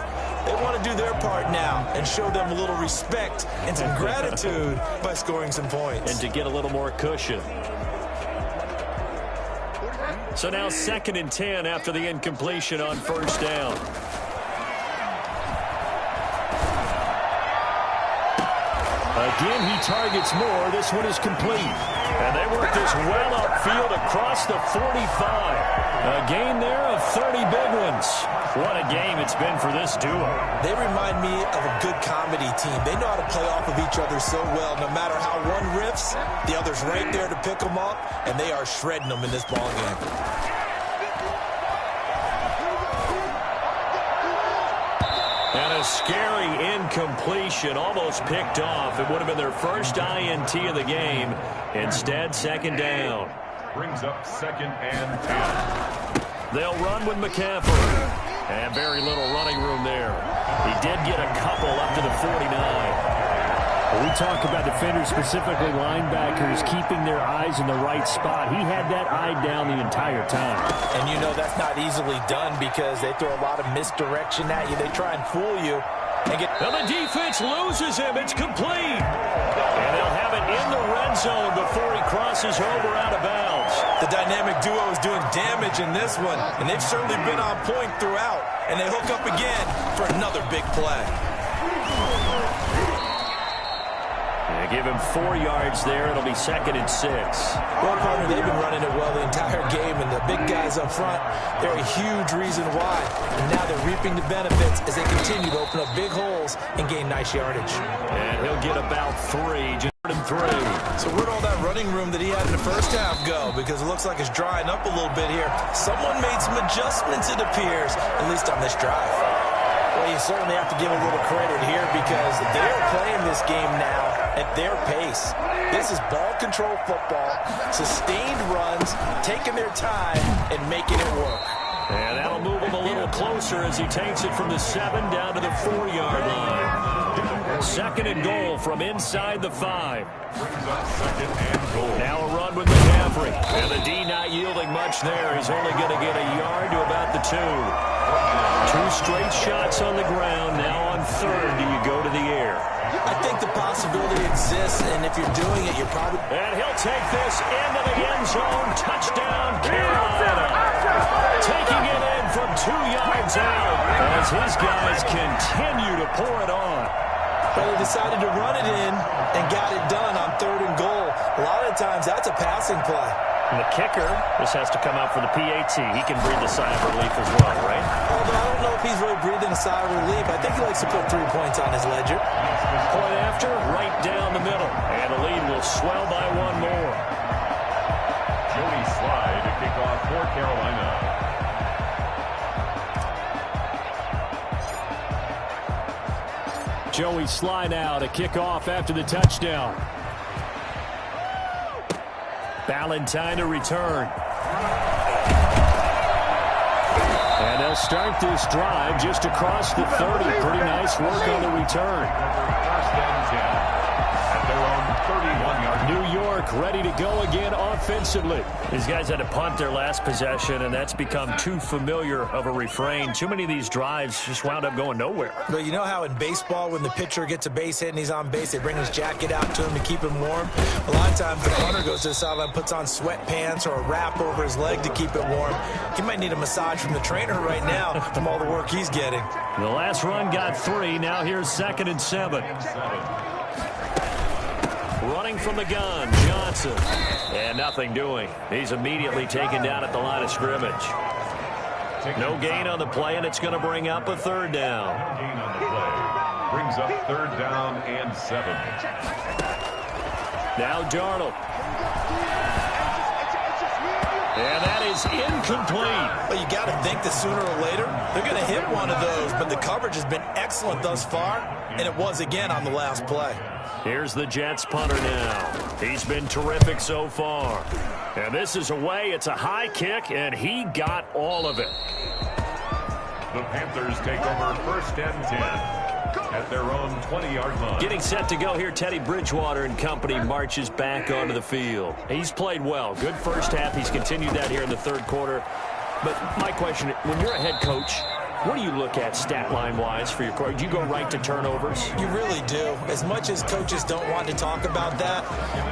They want to do their part now and show them a little respect and some gratitude by scoring some points. And to get a little more cushion. So now 2nd and 10 after the incompletion on first down. Again, he targets more. This one is complete. And they work this well upfield across the 45. A gain there of 30 big ones. What a game it's been for this duo. They remind me of a good comedy team. They know how to play off of each other so well. No matter how one riffs, the other's right there to pick them up, and they are shredding them in this ball game. And a scary incompletion, almost picked off. It would have been their first INT of the game. Instead, 2nd down. Brings up 2nd and 10. They'll run with McCaffrey. And very little running room there. He did get a couple up to the 49. We talk about defenders, specifically linebackers, keeping their eyes in the right spot. He had that eye down the entire time. And you know that's not easily done because they throw a lot of misdirection at you. They try and fool you. And the defense loses him. It's complete. And they'll have it in the red zone before he crosses over out of bounds. The dynamic duo is doing damage in this one, and they've certainly been on point throughout. And they hook up again for another big play. They give him 4 yards there. It'll be 2nd and 6. Well, partner, they've been running it well the entire game, and the big guys up front, they're a huge reason why. And now they're reaping the benefits as they continue to open up big holes and gain nice yardage. And he'll get about 3. Just 3. So where'd all that running room that he had in the first half go? Because it looks like it's drying up a little bit here. Someone made some adjustments, it appears, at least on this drive. Well, you certainly have to give a little credit here because they're playing this game now at their pace. This is ball control football, sustained runs, taking their time, and making it work. And that'll move him a little closer as he takes it from the 7 down to the 4-yard line. 2nd and goal from inside the 5. Brings up 2nd and goal. Now a run with McCaffrey. And the D not yielding much there. He's only going to get a yard to about the 2. 2 straight shots on the ground. Now on 3rd, do you go to the air? I think the possibility exists, and if you're doing it, you're probably... And he'll take this into the end zone. Touchdown, Carolina. Taking it in from 2 yards out as his guys continue to pour it on. Well, they decided to run it in and got it done on 3rd and goal. A lot of times, that's a passing play. And the kicker just has to come out for the PAT. He can breathe a sigh of relief as well, right? Although I don't know if he's really breathing a sigh of relief. I think he likes to put 3 points on his ledger. Point after, right down the middle. And the lead will swell by 1 more. Joey Slye to kick off for Carolina. Joey Slye now to kick off after the touchdown. Ballantyne to return. And they'll start this drive just across the 30. Pretty nice work on the return. First and 10 at their own 31-yard. New York ready to go again offensively. These guys had to punt their last possession, and that's become too familiar of a refrain. Too many of these drives just wound up going nowhere. But you know how in baseball, when the pitcher gets a base hit and he's on base, they bring his jacket out to him to keep him warm? A lot of times the punter goes to the sideline, puts on sweatpants or a wrap over his leg to keep it warm. He might need a massage from the trainer right now from all the work he's getting. The last run got 3. Now here's 2nd and 7. Running from the gun, Johnson. And nothing doing. He's immediately taken down at the line of scrimmage. No gain on the play, and it's going to bring up a 3rd down. No gain on the play. Brings up 3rd down and 7. Now Darnold. And that is incomplete. Well, you got to think that sooner or later they're going to hit one of those, but the coverage has been excellent thus far, and it was again on the last play. Here's the Jets punter now. He's been terrific so far. And this is away. It's a high kick, and he got all of it. The Panthers take over 1st and 10 at their own 20-yard line. Getting set to go here, Teddy Bridgewater and company marches back onto the field. He's played well. Good first half. He's continued that here in the third quarter. But my question, when you're a head coach, what do you look at stat line-wise for your coach? Do you go right to turnovers? You really do. As much as coaches don't want to talk about that,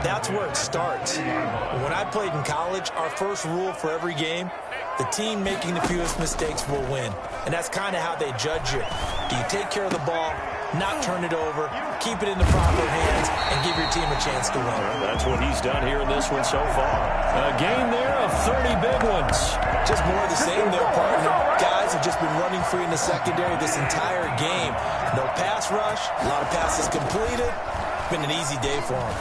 that's where it starts. When I played in college, our first rule for every game, the team making the fewest mistakes will win. And that's kind of how they judge you. Do you take care of the ball, not turn it over, keep it in the proper hands, and give your team a chance to win? Well, that's what he's done here in this one so far. A gain there of 30 big ones. Just more of the same there, partner. Guys have just been running free in the secondary this entire game. No pass rush, a lot of passes completed. Been an easy day for them.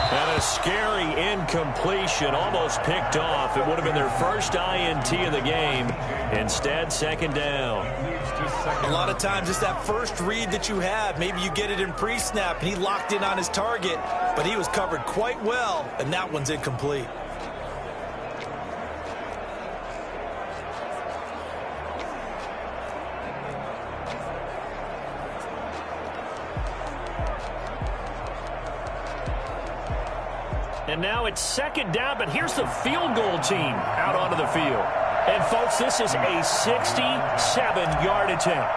And a scary incompletion, almost picked off. It would have been their first INT of the game. Instead, second down. A lot of times it's that first read that you have. Maybe you get it in pre-snap, and he locked in on his target, but he was covered quite well, and that one's incomplete. And now it's second down, but here's the field goal team out onto the field. And, folks, this is a 67-yard attempt.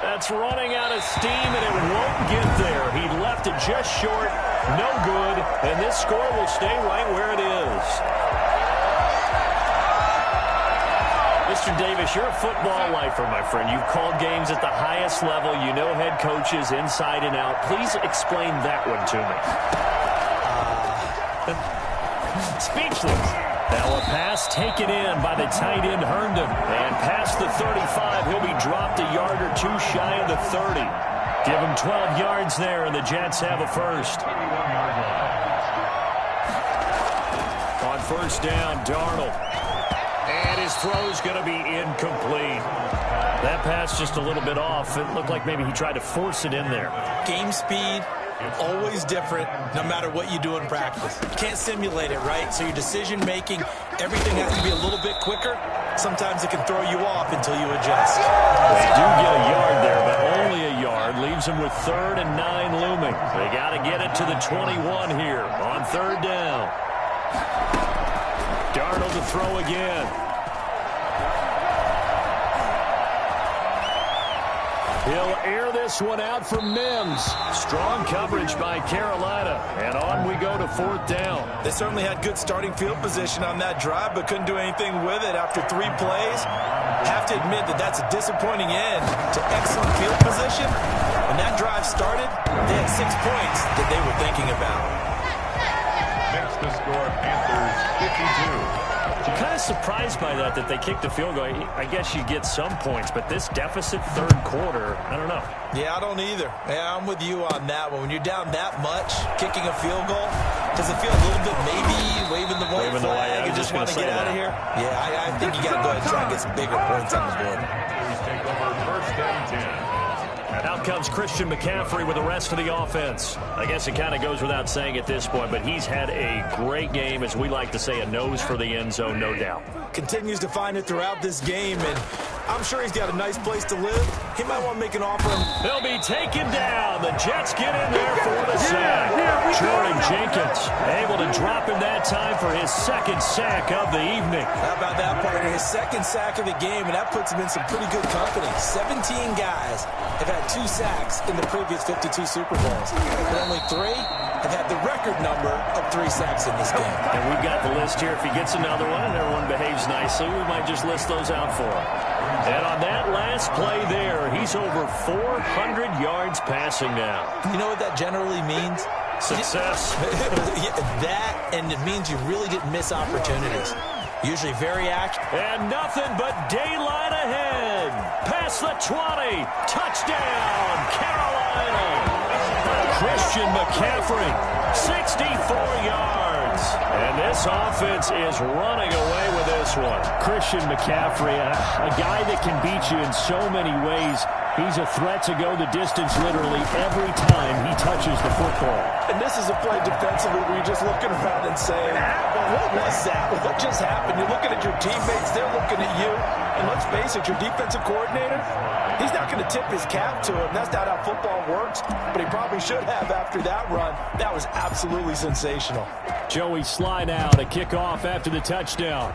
That's running out of steam, and it won't get there. He left it just short, no good, and this score will stay right where it is. Mr. Davis, you're a football lifer, my friend. You've called games at the highest level. You know head coaches inside and out. Please explain that one to me. Speechless. Now a pass taken in by the tight end Herndon. And past the 35, he'll be dropped a yard or two shy of the 30. Give him 12 yards there, and the Jets have a first. On first down, Darnold. And his throw's going to be incomplete. That pass just a little bit off. It looked like maybe he tried to force it in there. Game speed, always different, no matter what you do in practice. You can't simulate it, right? So your decision-making, everything has to be a little bit quicker. Sometimes it can throw you off until you adjust. They do get a yard there, but only a yard. Leaves them with 3rd and 9 looming. They got to get it to the 21 here on third down. Darnold to throw again. He'll air this one out for Mims. Strong coverage by Carolina. And on we go to 4th down. They certainly had good starting field position on that drive, but couldn't do anything with it after 3 plays. Have to admit that that's a disappointing end to excellent field position. When that drive started, they had 6 points that they were thinking about. Makes the score Panthers 52. I'm kind of surprised by that they kicked the field goal. I guess you get some points, but this deficit third quarter, I don't know. Yeah, I don't either. Yeah, I'm with you on that one. When you're down that much, kicking a field goal, does it feel a little bit maybe waving the white flag and just want to get out of here? Yeah, I think you got to go ahead and try and get some bigger points on the board. Panthers take over 1st and 10. Out comes Christian McCaffrey with the rest of the offense. I guess it kind of goes without saying at this point, but he's had a great game, as we like to say, a nose for the end zone, no doubt. Continues to find it throughout this game, and I'm sure he's got a nice place to live. He might want to make an offer. They'll be taken down. The Jets get in there for the sack. Jordan Jenkins able to drop him that time for his 2nd sack of the evening. How about that, partner? His 2nd sack of the game, and that puts him in some pretty good company. 17 guys have had 2 sacks in the previous 52 Super Bowls, but only 3 have had the record number of 3 sacks in this game. And we've got the list here. If he gets another one and everyone behaves nicely, we might just list those out for him. And on that last play there, he's over 400 yards passing now. You know what that generally means? Success. That, and it means you really didn't miss opportunities. Usually very accurate. And nothing but daylight ahead. Past the 20. Touchdown, Carolina. Christian McCaffrey, 64 yards. And this offense is running away with this one. Christian McCaffrey, a guy that can beat you in so many ways. He's a threat to go the distance literally every time he touches the football. And this is a play defensively where you're just looking around and saying, what was that? What just happened? You're looking at your teammates. They're looking at you. And let's face it, your defensive coordinator, he's not going to tip his cap to him. That's not how football works. But he probably should have after that run. That was absolutely sensational. Joey Slye now to kick off after the touchdown.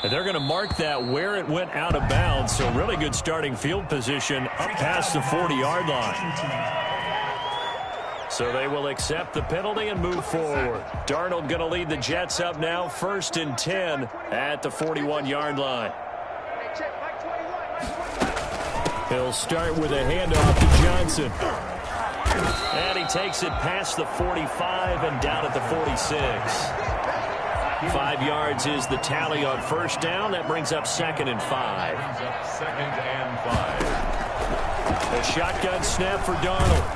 And they're going to mark that where it went out of bounds. So really good starting field position up past the 40-yard line. So they will accept the penalty and move forward. Darnold going to lead the Jets up now, 1st and 10 at the 41-yard line. He'll start with a handoff to Johnson. And he takes it past the 45 and down at the 46. 5 yards is the tally on 1st down. That brings up 2nd and 5. A shotgun snap for Darnold.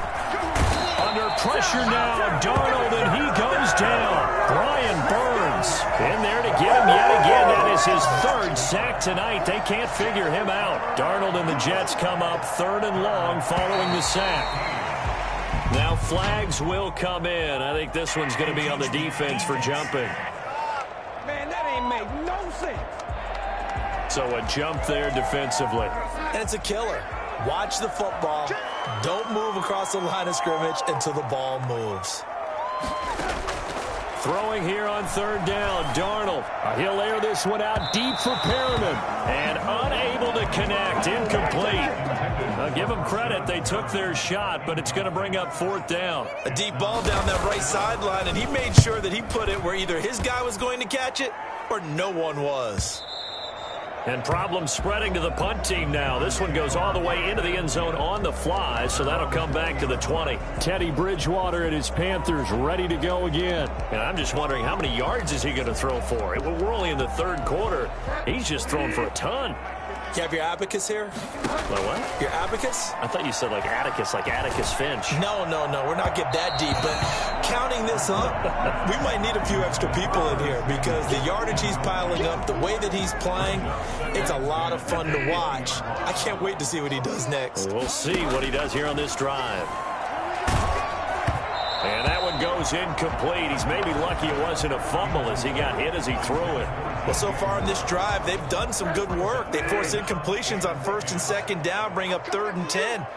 Under pressure now, Darnold, and he goes down. Brian Burns in there to get him yet again. That is his 3rd sack tonight. They can't figure him out. Darnold and the Jets come up 3rd and long following the sack. Now flags will come in. I think this one's going to be on the defense for jumping. Man, that ain't make no sense. So a jump there defensively. And it's a killer. Watch the football. Don't move across the line of scrimmage until the ball moves. Throwing here on 3rd down, Darnold. He'll air this one out deep for Perriman. And unable to connect, incomplete. I'll give them credit, they took their shot, but it's going to bring up 4th down. A deep ball down that right sideline, and he made sure that he put it where either his guy was going to catch it or no one was. And problems spreading to the punt team now. This one goes all the way into the end zone on the fly, so that'll come back to the 20. Teddy Bridgewater and his Panthers ready to go again. And I'm just wondering, how many yards is he going to throw for? We're only in the 3rd quarter. He's just thrown for a ton. You have your abacus here? My what? Your abacus? I thought you said like Atticus Finch. No. We're not getting that deep. But counting this up, we might need a few extra people in here because the yardage he's piling up, the way that he's playing, it's a lot of fun to watch. I can't wait to see what he does next. We'll see what he does here on this drive. And that one goes incomplete. He's maybe lucky it wasn't a fumble as he got hit as he threw it. Well, so far in this drive, they've done some good work. They force incompletions on 1st and 2nd down, bring up 3rd and 10.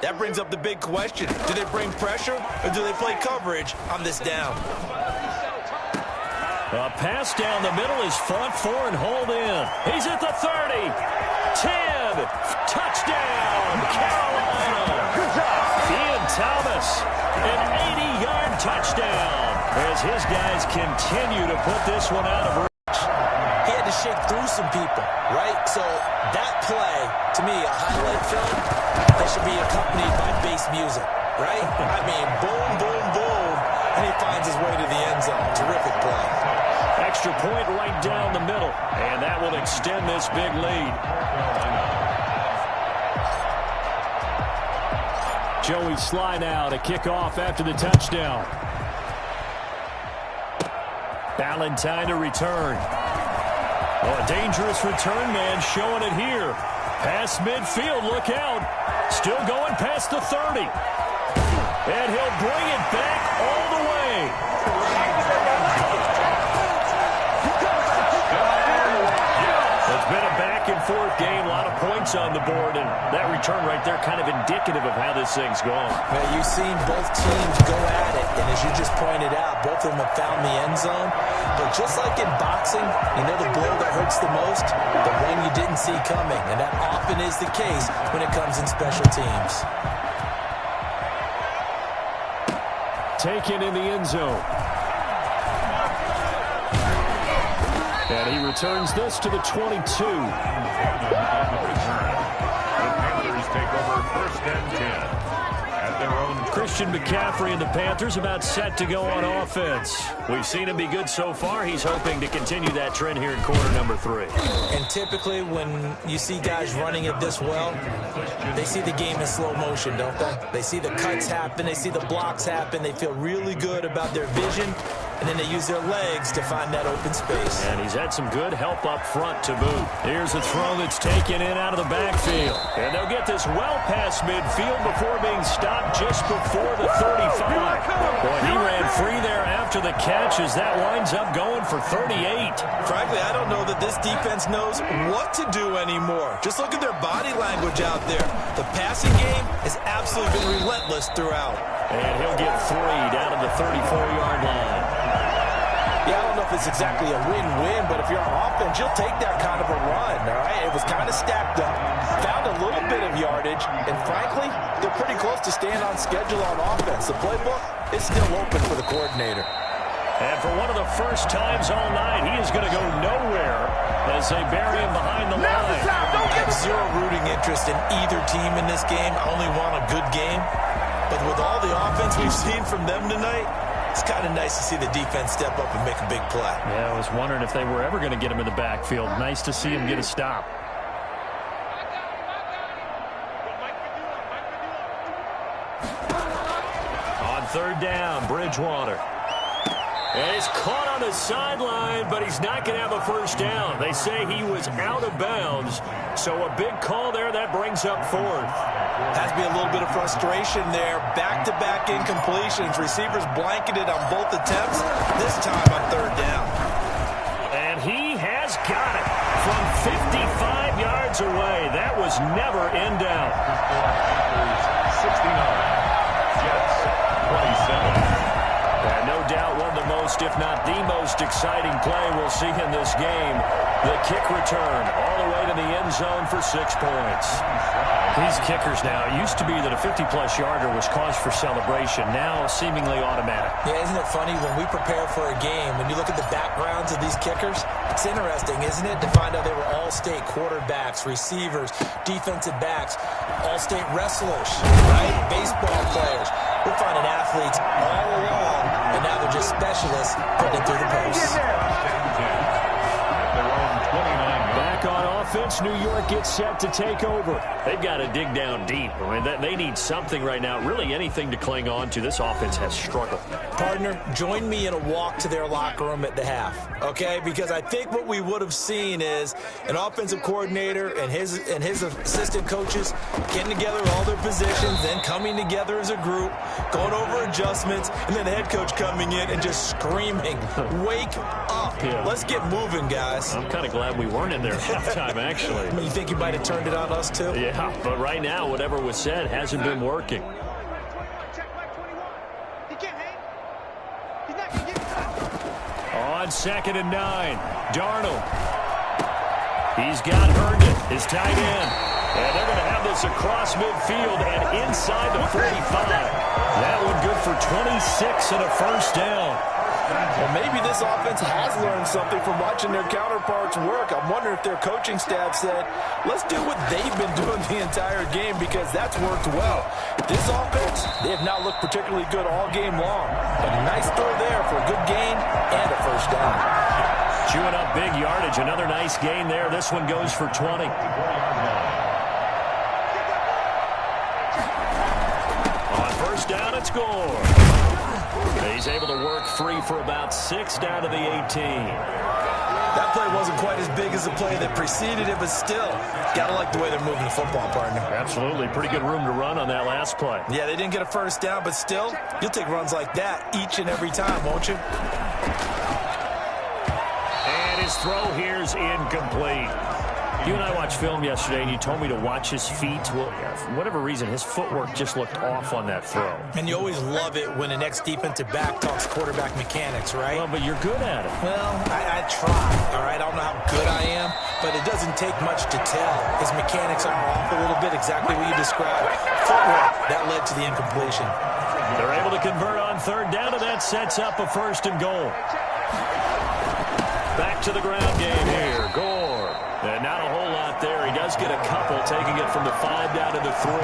That brings up the big question. Do they bring pressure or do they play coverage on this down? A pass down the middle is fought for and hauled in. He's at the 30. 10. Touchdown, Carolina. Ian Thomas, an 80-yard touchdown as his guys continue to put this one out of reach. He had to shake through some people, right? So that play, to me, a highlight film, that should be accompanied by bass music, right? I mean, boom, boom, boom, and he finds his way to the end zone. Terrific play. Extra point right down the middle, and that will extend this big lead. Joey Slye now to kick off after the touchdown. Ballantyne to return. Oh, a dangerous return man showing it here. Past midfield, look out. Still going past the 30. And he'll bring it back all the way. It's been a back-and-forth game, a lot of points on the board, and that return right there kind of indicative of how this thing's going. Man, you've seen both teams go at it, and as you just pointed out, both of them have found the end zone. But just like in boxing, you know the blow that hurts the most? The one you didn't see coming, and that often is the case when it comes in special teams. Taken in the end zone. And he returns this to the 22. The Panthers take over 1st and 10 at their own. Christian McCaffrey and the Panthers about set to go on offense. We've seen him be good so far. He's hoping to continue that trend here in quarter number 3. And typically when you see guys running it this well, they see the game in slow motion, don't they? They see the cuts happen. They see the blocks happen. They feel really good about their vision. and then they use their legs to find that open space. And he's had some good help up front to boot. Here's a throw that's taken in out of the backfield. And they'll get this well past midfield before being stopped just before the 35. Boy, he ran free there after the catch as that winds up going for 38. Frankly, I don't know that this defense knows what to do anymore. Just look at their body language out there. The passing game has absolutely been relentless throughout. And he'll get 3 down to the 34-yard line. Yeah, I don't know if it's exactly a win-win, but if you're on offense, you'll take that kind of a run, all right? It was kind of stacked up, found a little bit of yardage, and frankly, they're pretty close to staying on schedule on offense. The playbook is still open for the coordinator. And for one of the first times all night, he is going to go nowhere as they bury him behind the line. I have zero rooting interest in either team in this game. I only want a good game. But with all the offense we've seen from them tonight, it's kind of nice to see the defense step up and make a big play. Yeah, I was wondering if they were ever going to get him in the backfield. Nice to see him get a stop. On third down, Bridgewater. And he's caught on the sideline, but he's not going to have a first down. They say he was out of bounds, so a big call there that brings up fourth. Has to be a little bit of frustration there. Back-to-back incompletions. Receivers blanketed on both attempts, this time on third down. And he has got it from 55 yards away. That was never in doubt. 69. Jets 27. And no doubt one of the most, if not the most exciting play we'll see in this game. The kick return all the way to the end zone for 6 points. These kickers now, it used to be that a 50-plus yarder was cause for celebration. Now seemingly automatic. Yeah, isn't it funny when we prepare for a game, when you look at the backgrounds of these kickers, it's interesting, isn't it, to find out they were all-state quarterbacks, receivers, defensive backs, all-state wrestlers, right? Baseball players. We're finding athletes all along, and now they're just specialists putting it through the posts. Back on offense, New York gets set to take over. They've got to dig down deep. I mean, they need something right now, really anything to cling on to. This offense has struggled. Partner, join me in a walk to their locker room at the half, okay? Because I think what we would have seen is an offensive coordinator and his assistant coaches getting together all their positions, then coming together as a group, going over adjustments, and then the head coach coming in and just screaming, "Wake up. Yeah. Let's get moving, guys." I'm kind of glad we weren't in there at halftime, actually. You think you might have turned it on us, too? Yeah, but right now, whatever was said hasn't been working. On 2nd and 9, Darnold. He's got Herndon, his tight end. And they're going to have this across midfield and inside the 45. That one good for 26 and a first down. Well, maybe this offense has learned something from watching their counterparts work. I'm wondering if their coaching staff said, let's do what they've been doing the entire game because that's worked well. This offense, they have not looked particularly good all game long. But a nice throw there for a good gain and a first down. Chewing up big yardage. Another nice gain there. This one goes for 20. On first down, it's Gore. He's able to work free for about 6 down to the 18. That play wasn't quite as big as the play that preceded it, but still, gotta like the way they're moving the football, partner. Absolutely. Pretty good room to run on that last play. Yeah, they didn't get a first down, but still, you'll take runs like that each and every time, won't you? And his throw here's incomplete. You and I watched film yesterday, and you told me to watch his feet. Well, for whatever reason, his footwork just looked off on that throw. And you always love it when an ex-defensive back talks quarterback mechanics, right? Well, but you're good at it. Well, I try, all right? I don't know how good I am, but it doesn't take much to tell. His mechanics are off a little bit, exactly what you described. Footwork, that led to the incompletion. They're able to convert on third down, and that sets up a 1st and goal. Back to the ground game here. Gore. And not a whole lot there. He does get a couple, taking it from the 5 down to the 3. A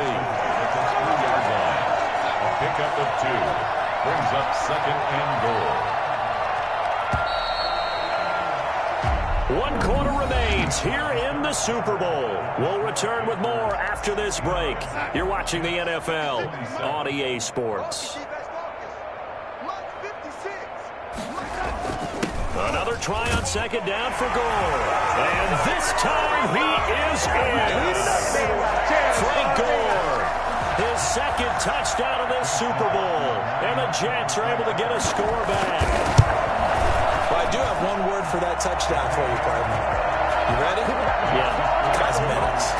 pickup of 2 brings up 2nd and goal. 1 quarter remains here in the Super Bowl. We'll return with more after this break. You're watching the NFL on EA Sports. Mark 56. try on second down for Gore. And this time he is in. Frank Gore, his second touchdown of this Super Bowl. And the Jets are able to get a score back. Well, I do have one word for that touchdown for you, partner. You ready? Yeah. Cosmetics.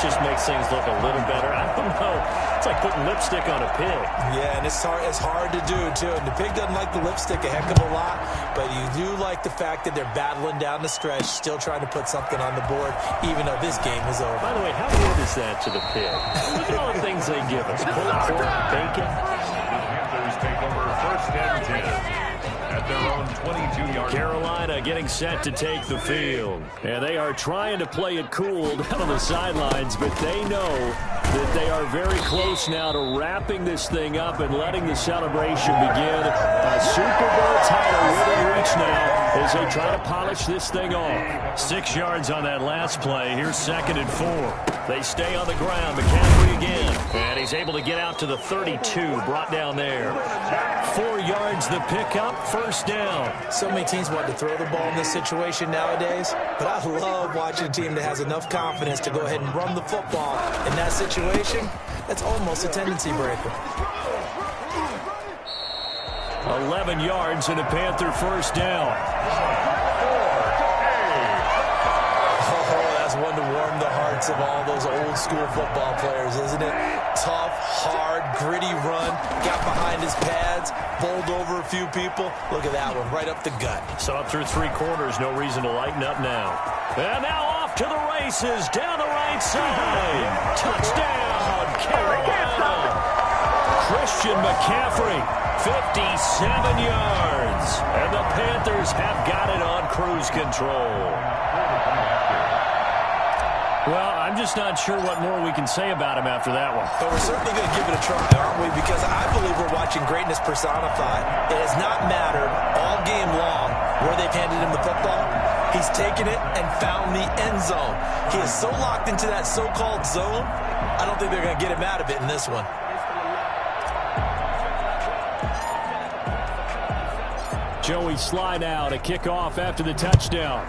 Just makes things look a little better. I don't know. It's like putting lipstick on a pig. Yeah, and it's hard to do, too. And the pig doesn't like the lipstick a heck of a lot, but you do like the fact that they're battling down the stretch, still trying to put something on the board, even though this game is over. By the way, how good is that to the pig? Look at all the things they give us. Pulled pork, bacon. The Panthers take over first and 10. At their own 22-yard. Carolina getting set to take the field. And they are trying to play it cool down on the sidelines, but they know that they are very close now to wrapping this thing up and letting the celebration begin. A Super Bowl title within reach now as they try to polish this thing off. 6 yards on that last play. Here's 2nd and 4. They stay on the ground. McCaffrey again. And he's able to get out to the 32, brought down there. 4 yards the pickup, first down. So many teams want to throw the ball in this situation nowadays, but I love watching a team that has enough confidence to go ahead and run the football. In that situation, that's almost a tendency breaker. 11 yards and a Panther first down. Oh, that's one to warm the hearts of all those old school football players, isn't it? Tough, hard, gritty run, got behind his pads, bowled over a few people. Look at that one, right up the gut. So up through 3 quarters, no reason to lighten up now. And now off to the races, down the right side. Touchdown, Carolina. Christian McCaffrey, 57 yards. And the Panthers have got it on cruise control. Well, I'm just not sure what more we can say about him after that one. But we're certainly going to give it a try, aren't we? Because I believe we're watching greatness personified. It has not mattered all game long where they've handed him the football. He's taken it and found the end zone. He is so locked into that so-called zone, I don't think they're going to get him out of it in this one. Joey slide out, a kickoff after the touchdown.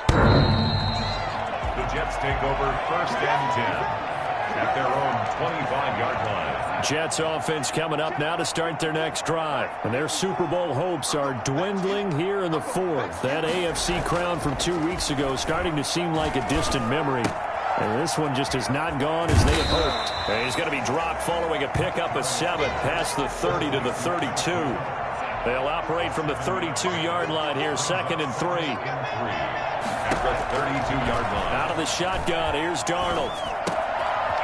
The Jets take over first and 10 at their own 25-yard line. Jets offense coming up now to start their next drive. And their Super Bowl hopes are dwindling here in the 4th. That AFC crown from 2 weeks ago starting to seem like a distant memory. And this one just has not gone as they had hoped. And he's going to be dropped following a pickup of 7 past the 30 to the 32. They'll operate from the 32-yard line here, 2nd and 3. At the 32-yard line. Out of the shotgun, here's Darnold.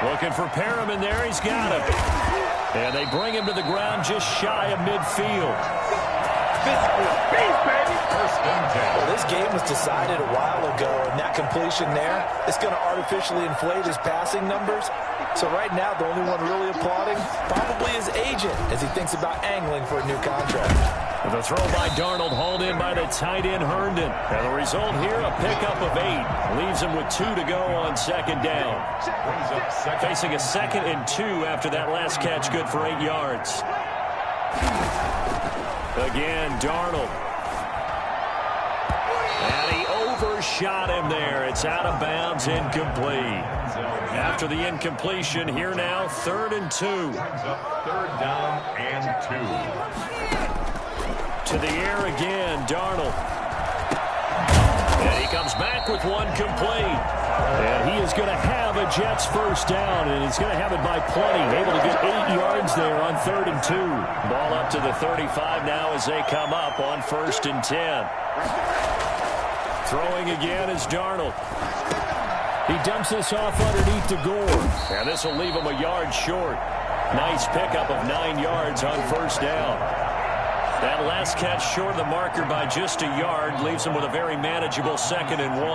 Looking for Perriman there, he's got him. And they bring him to the ground just shy of midfield. First and 10. Well, this game was decided a while ago, and that completion there is going to artificially inflate his passing numbers. So right now, the only one really applauding probably his agent as he thinks about angling for a new contract. The throw by Darnold hauled in by the tight end Herndon. And the result here, a pickup of 8. Leaves him with 2 to go on 2nd down. Brings up second. Facing a 2nd and 2 after that last catch, good for 8 yards. Again, Darnold. And he overshot him there. It's out of bounds, incomplete. After the incompletion, here now, 3rd and 2. Brings up 3rd down and 2. To the air again, Darnold. And he comes back with one complete. And he is going to have a Jets first down, and he's going to have it by plenty. Able to get 8 yards there on 3rd and 2. Ball up to the 35 now as they come up on 1st and 10. Throwing again is Darnold. He dumps this off underneath to Gore. And this will leave him a yard short. Nice pickup of 9 yards on 1st down. That last catch short of the marker by just a yard leaves him with a very manageable 2nd and 1.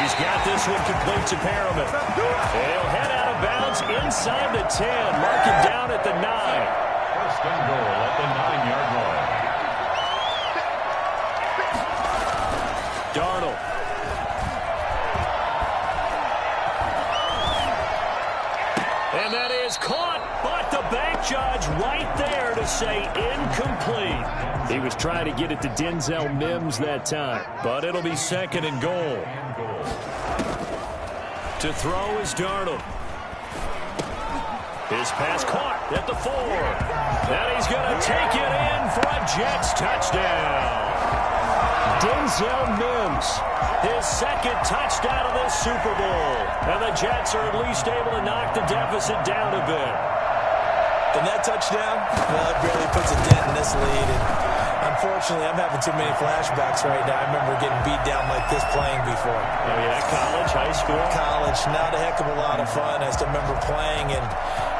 He's got this one complete to Perriman. He'll head out of bounds inside the 10. Mark it down at the 9. First and goal at the 9-yard line. Darnold. will say incomplete. He was trying to get it to Denzel Mims that time, but it'll be 2nd and goal. To throw is Darnold. His pass caught at the 4. And he's going to take it in for a Jets touchdown. Denzel Mims, his 2nd touchdown of this Super Bowl. And the Jets are at least able to knock the deficit down a bit. And that touchdown, well, it barely puts a dent in this lead. And unfortunately, I'm having too many flashbacks right now. I remember getting beat down like this playing before. Oh, yeah, college, high school? College, not a heck of a lot of fun. I still remember playing and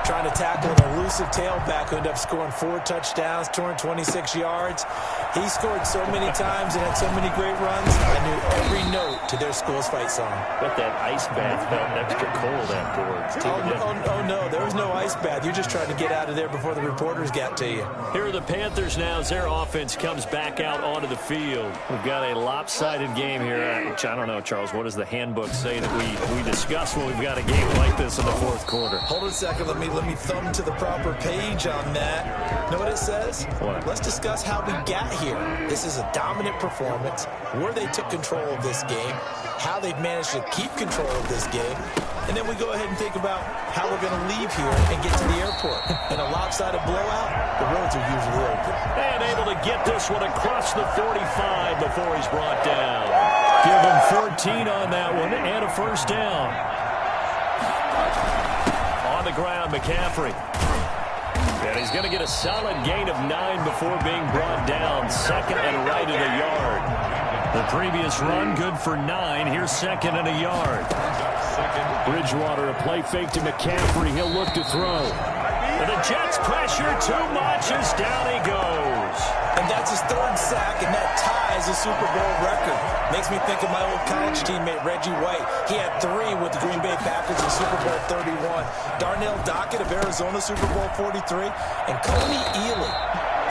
trying to tackle an elusive tailback who ended up scoring 4 touchdowns, 226 yards. He scored so many times and had so many great runs. I knew every note to their school's fight song. But that ice bath felt extra cold afterwards. Oh, no, there was no ice bath. You just tried to get out of there before the reporters got to you. Here are the Panthers now as their offense comes back out onto the field. We've got a lopsided game here, which I don't know, Charles, what does the handbook say that we discuss when we've got a game like this in the 4th quarter? Hold on a second. Let me thumb to the proper page on that. Know what it says? What? Let's discuss how we got here. This is a dominant performance, where they took control of this game, how they've managed to keep control of this game, and then we go ahead and think about how we're going to leave here and get to the airport. In a lopsided blowout, the roads are usually open. And able to get this one across the 45 before he's brought down. Give him 14 on that one and a 1st down. On the ground, McCaffrey. And he's going to get a solid gain of 9 before being brought down. 2nd and right at a yard. The previous run, good for 9. Here's 2nd and a yard. Bridgewater, a play fake to McCaffrey. He'll look to throw. And the Jets pressure too much as down he goes. And that's his 3rd sack, and that ties a Super Bowl record. Makes me think of my old college teammate, Reggie White. He had 3 with the Green Bay Packers in Super Bowl 31. Darnell Dockett of Arizona, Super Bowl 43. And Coney Ealy,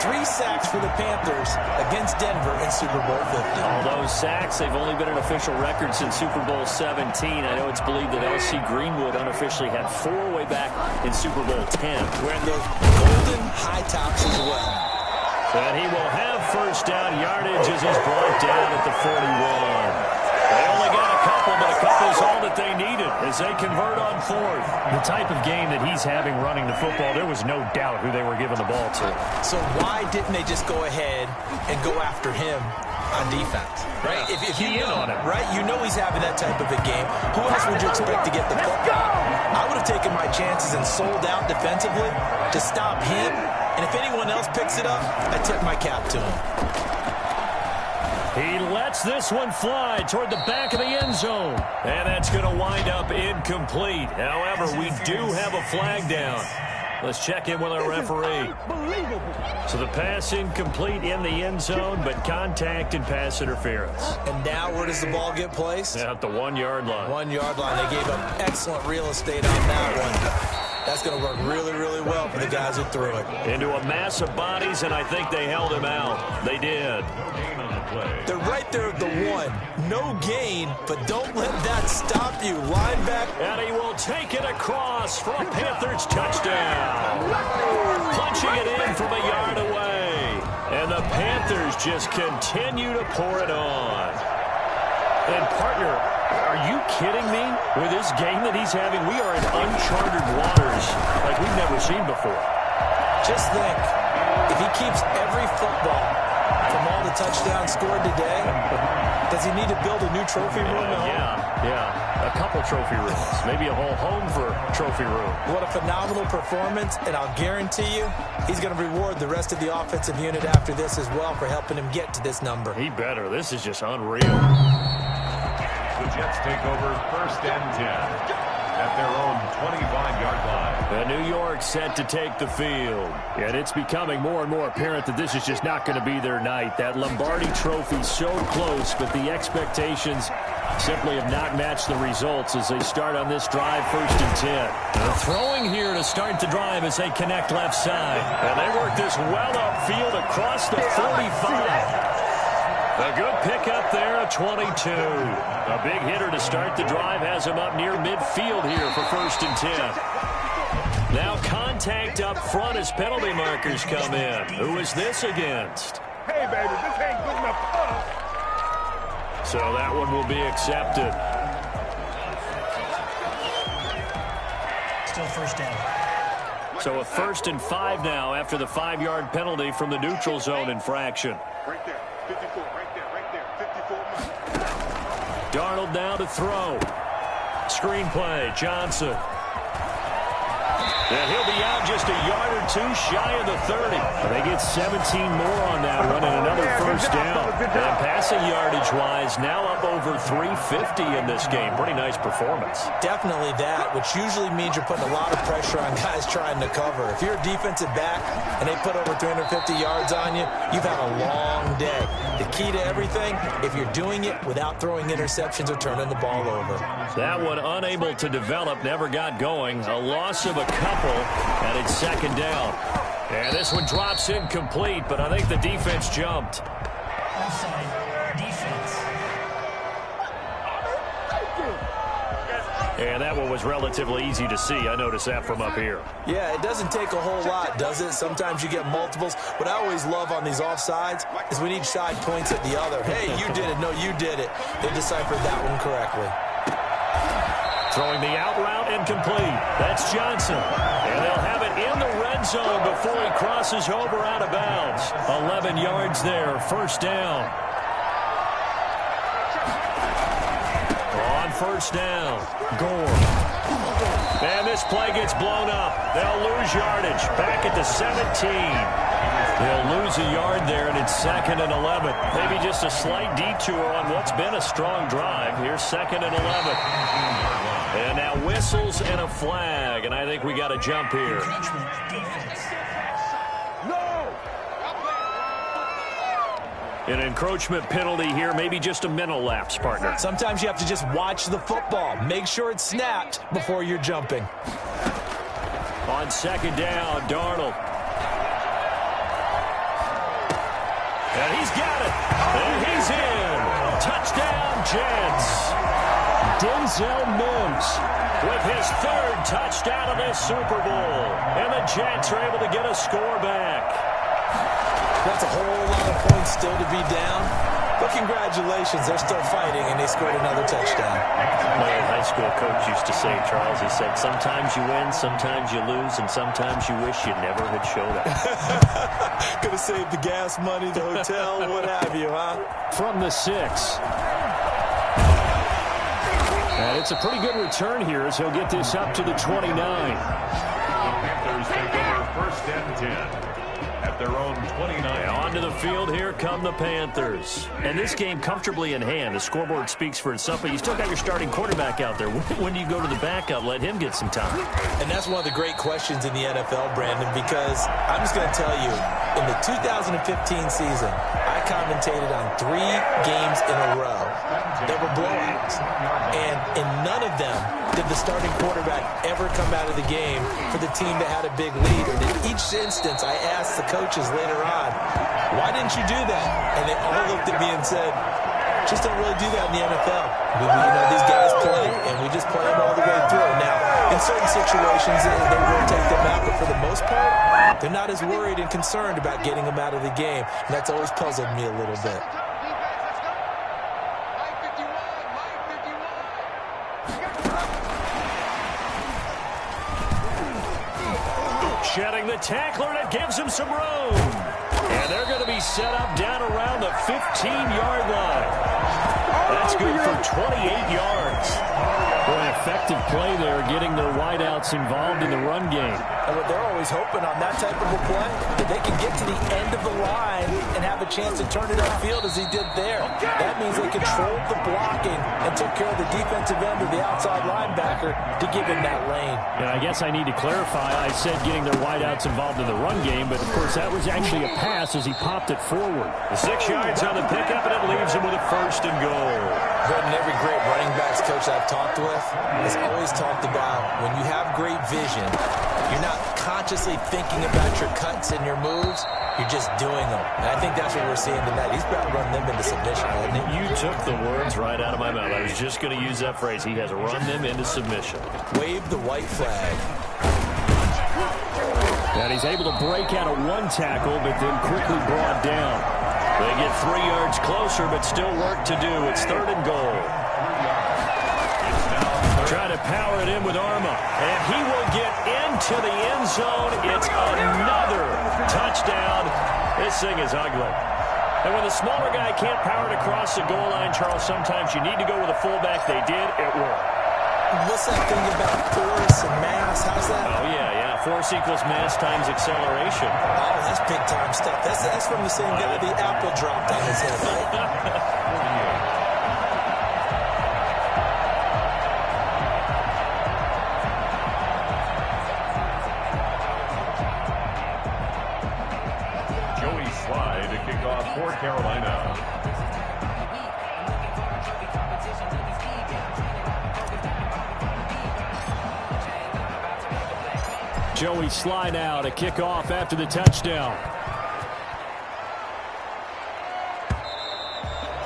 3 sacks for the Panthers against Denver in Super Bowl 50. All those sacks, they've only been an official record since Super Bowl 17. I know it's believed that L.C. Greenwood unofficially had 4 way back in Super Bowl 10. Wearing those golden high tops as well. And he will have 1st down yardage as he's brought down at the 41. They only got a couple, but a couple is all that they needed as they convert on 4th. The type of game that he's having running the football, there was no doubt who they were giving the ball to. So why didn't they just go ahead and go after him on defense? Right? If you know, on him. Right? You know he's having that type of a game. Who else would you expect to get the football? I would have taken my chances and sold out defensively to stop him. And if anyone else picks it up, I tip my cap to him. He lets this one fly toward the back of the end zone. And that's going to wind up incomplete. However, we do have a flag down. Let's check in with our referee. So the pass incomplete in the end zone, but contact and pass interference. And now where does the ball get placed? At the 1 yard line. 1 yard line. They gave up excellent real estate on that one. That's going to work really, really well for the guys who threw it. Into a mass of bodies, and I think they held him out. They did. They're right there at the 1. No gain, but don't let that stop you. Linebacker. And he will take it across for a Panthers touchdown. Punching it in from a yard away. And the Panthers just continue to pour it on. And, partner, are you kidding me? With this game that he's having, we are in uncharted waters like we've never seen before. Just think, if he keeps every football from all the touchdowns scored today, does he need to build a new trophy room? Yeah. A couple trophy rooms. Maybe a whole home for trophy room. What a phenomenal performance, and I'll guarantee you he's going to reward the rest of the offensive unit after this as well for helping him get to this number. He better. This is just unreal. The Jets take over 1st and 10 at their own 25-yard line. And New York set to take the field. And it's becoming more and more apparent that this is just not going to be their night. That Lombardi trophy so close, but the expectations simply have not matched the results as they start on this drive 1st and 10. They're throwing here to start the drive as they connect left side. And they work this well upfield across the 45. A good pickup there at 22. A big hitter to start the drive has him up near midfield here for 1st and 10. Now contact contact up front as penalty markers come in. Who is this against? Hey, baby, this ain't good enough for us. So that one will be accepted. Still first down. So a 1st and 5 now after the 5-yard penalty from the neutral zone infraction. Right there, 54, right there, 54. Darnold now to throw. Screenplay, Johnson. And he'll be out just a yard or two shy of the 30. They get 17 more on that one and another first down. And passing yardage-wise, now up over 350 in this game. Pretty nice performance. Definitely that, which usually means you're putting a lot of pressure on guys trying to cover. If you're a defensive back and they put over 350 yards on you, you've had a long day. The key to everything, if you're doing it without throwing interceptions or turning the ball over. That one unable to develop, never got going. A loss of a couple, and it's 2nd down. And this one drops incomplete, but I think the defense jumped. Offside. Defense. And that one was relatively easy to see. I noticed that from up here. Yeah, it doesn't take a whole lot, does it? Sometimes you get multiples. What I always love on these offsides is when each side points at the other. Hey, you did it. No, you did it. They deciphered that one correctly. Throwing the out route incomplete. That's Johnson. And they'll have it in the red zone before he crosses over out of bounds. 11 yards there, 1st down. On 1st down, Gore. And this play gets blown up. They'll lose yardage. Back at the 17. They'll lose a yard there, and it's 2nd and 11. Maybe just a slight detour on what's been a strong drive. Here's 2nd and 11. And now whistles and a flag, and I think we got a jump here. Encroachment. Defense. An encroachment penalty here, maybe just a mental lapse, partner. Sometimes you have to just watch the football. Make sure it's snapped before you're jumping. On 2nd down, Darnold. And he's got it. And he's in. Touchdown, Jets. Denzel Mims with his 3rd touchdown of this Super Bowl. And the Jets are able to get a score back. That's a whole lot of points still to be down. But congratulations, they're still fighting, and they scored another touchdown. My old high school coach used to say, Charles, he said, sometimes you win, sometimes you lose, and sometimes you wish you never had showed up. Could have saved the gas money, the hotel, what have you, huh? From the 6. And it's a pretty good return here as he'll get this up to the 29. The Panthers take over 1st and 10. At their own 29. And onto the field, here come the Panthers. And this game comfortably in hand. The scoreboard speaks for itself, but you still got your starting quarterback out there. When do you go to the backup? Let him get some time. And that's one of the great questions in the NFL, Brandon, because I'm just going to tell you, in the 2015 season, I commentated on 3 games in a row that were blowouts. And in none of them did the starting quarterback ever come out of the game for the team that had a big lead. And in each instance, I asked the coaches later on, why didn't you do that? And they all looked at me and said, just don't really do that in the NFL. These guys play, and we just play them all the way through. Now, in certain situations, they will take them out, but for the most part, they're not as worried and concerned about getting them out of the game. And that's always puzzled me a little bit. Shedding the tackler, and it gives him some room. And they're going to be set up down around the 15-yard line. That's good for 28 yards. Boy, an effective play there, getting their wideouts involved in the run game. And what they're always hoping on that type of a play, that they can get to the end of the line and have a chance to turn it upfield as he did there. That means they controlled the blocking and took care of the defensive end or the outside linebacker to give him that lane. And I guess I need to clarify, I said getting their wideouts involved in the run game, but of course that was actually a pass as he popped it forward. The 6 yards on the pickup, and it leaves him with a 1st and goal. And every great running backs coach I've talked with has always talked about when you have great vision, you're not consciously thinking about your cuts and your moves, you're just doing them. And I think that's what we're seeing tonight. He's about to run them into submission, hasn't he? You took the words right out of my mouth. I was just going to use that phrase. He has run them into submission. Wave the white flag. And he's able to break out of one tackle, but then quickly brought down. They get 3 yards closer, but still work to do. It's 3rd and goal. Trying to power it in with Arma. And he will get into the end zone. It's another touchdown. This thing is ugly. And when the smaller guy can't power it across the goal line, Charles, sometimes you need to go with a fullback. They did. It worked. What's that thing about force and mass? How's that? Oh, yeah. Force equals mass times acceleration. Oh, that's big-time stuff. That's from the same guy the apple dropped on his head, right? For Carolina. Joey Slye out, a kickoff after the touchdown.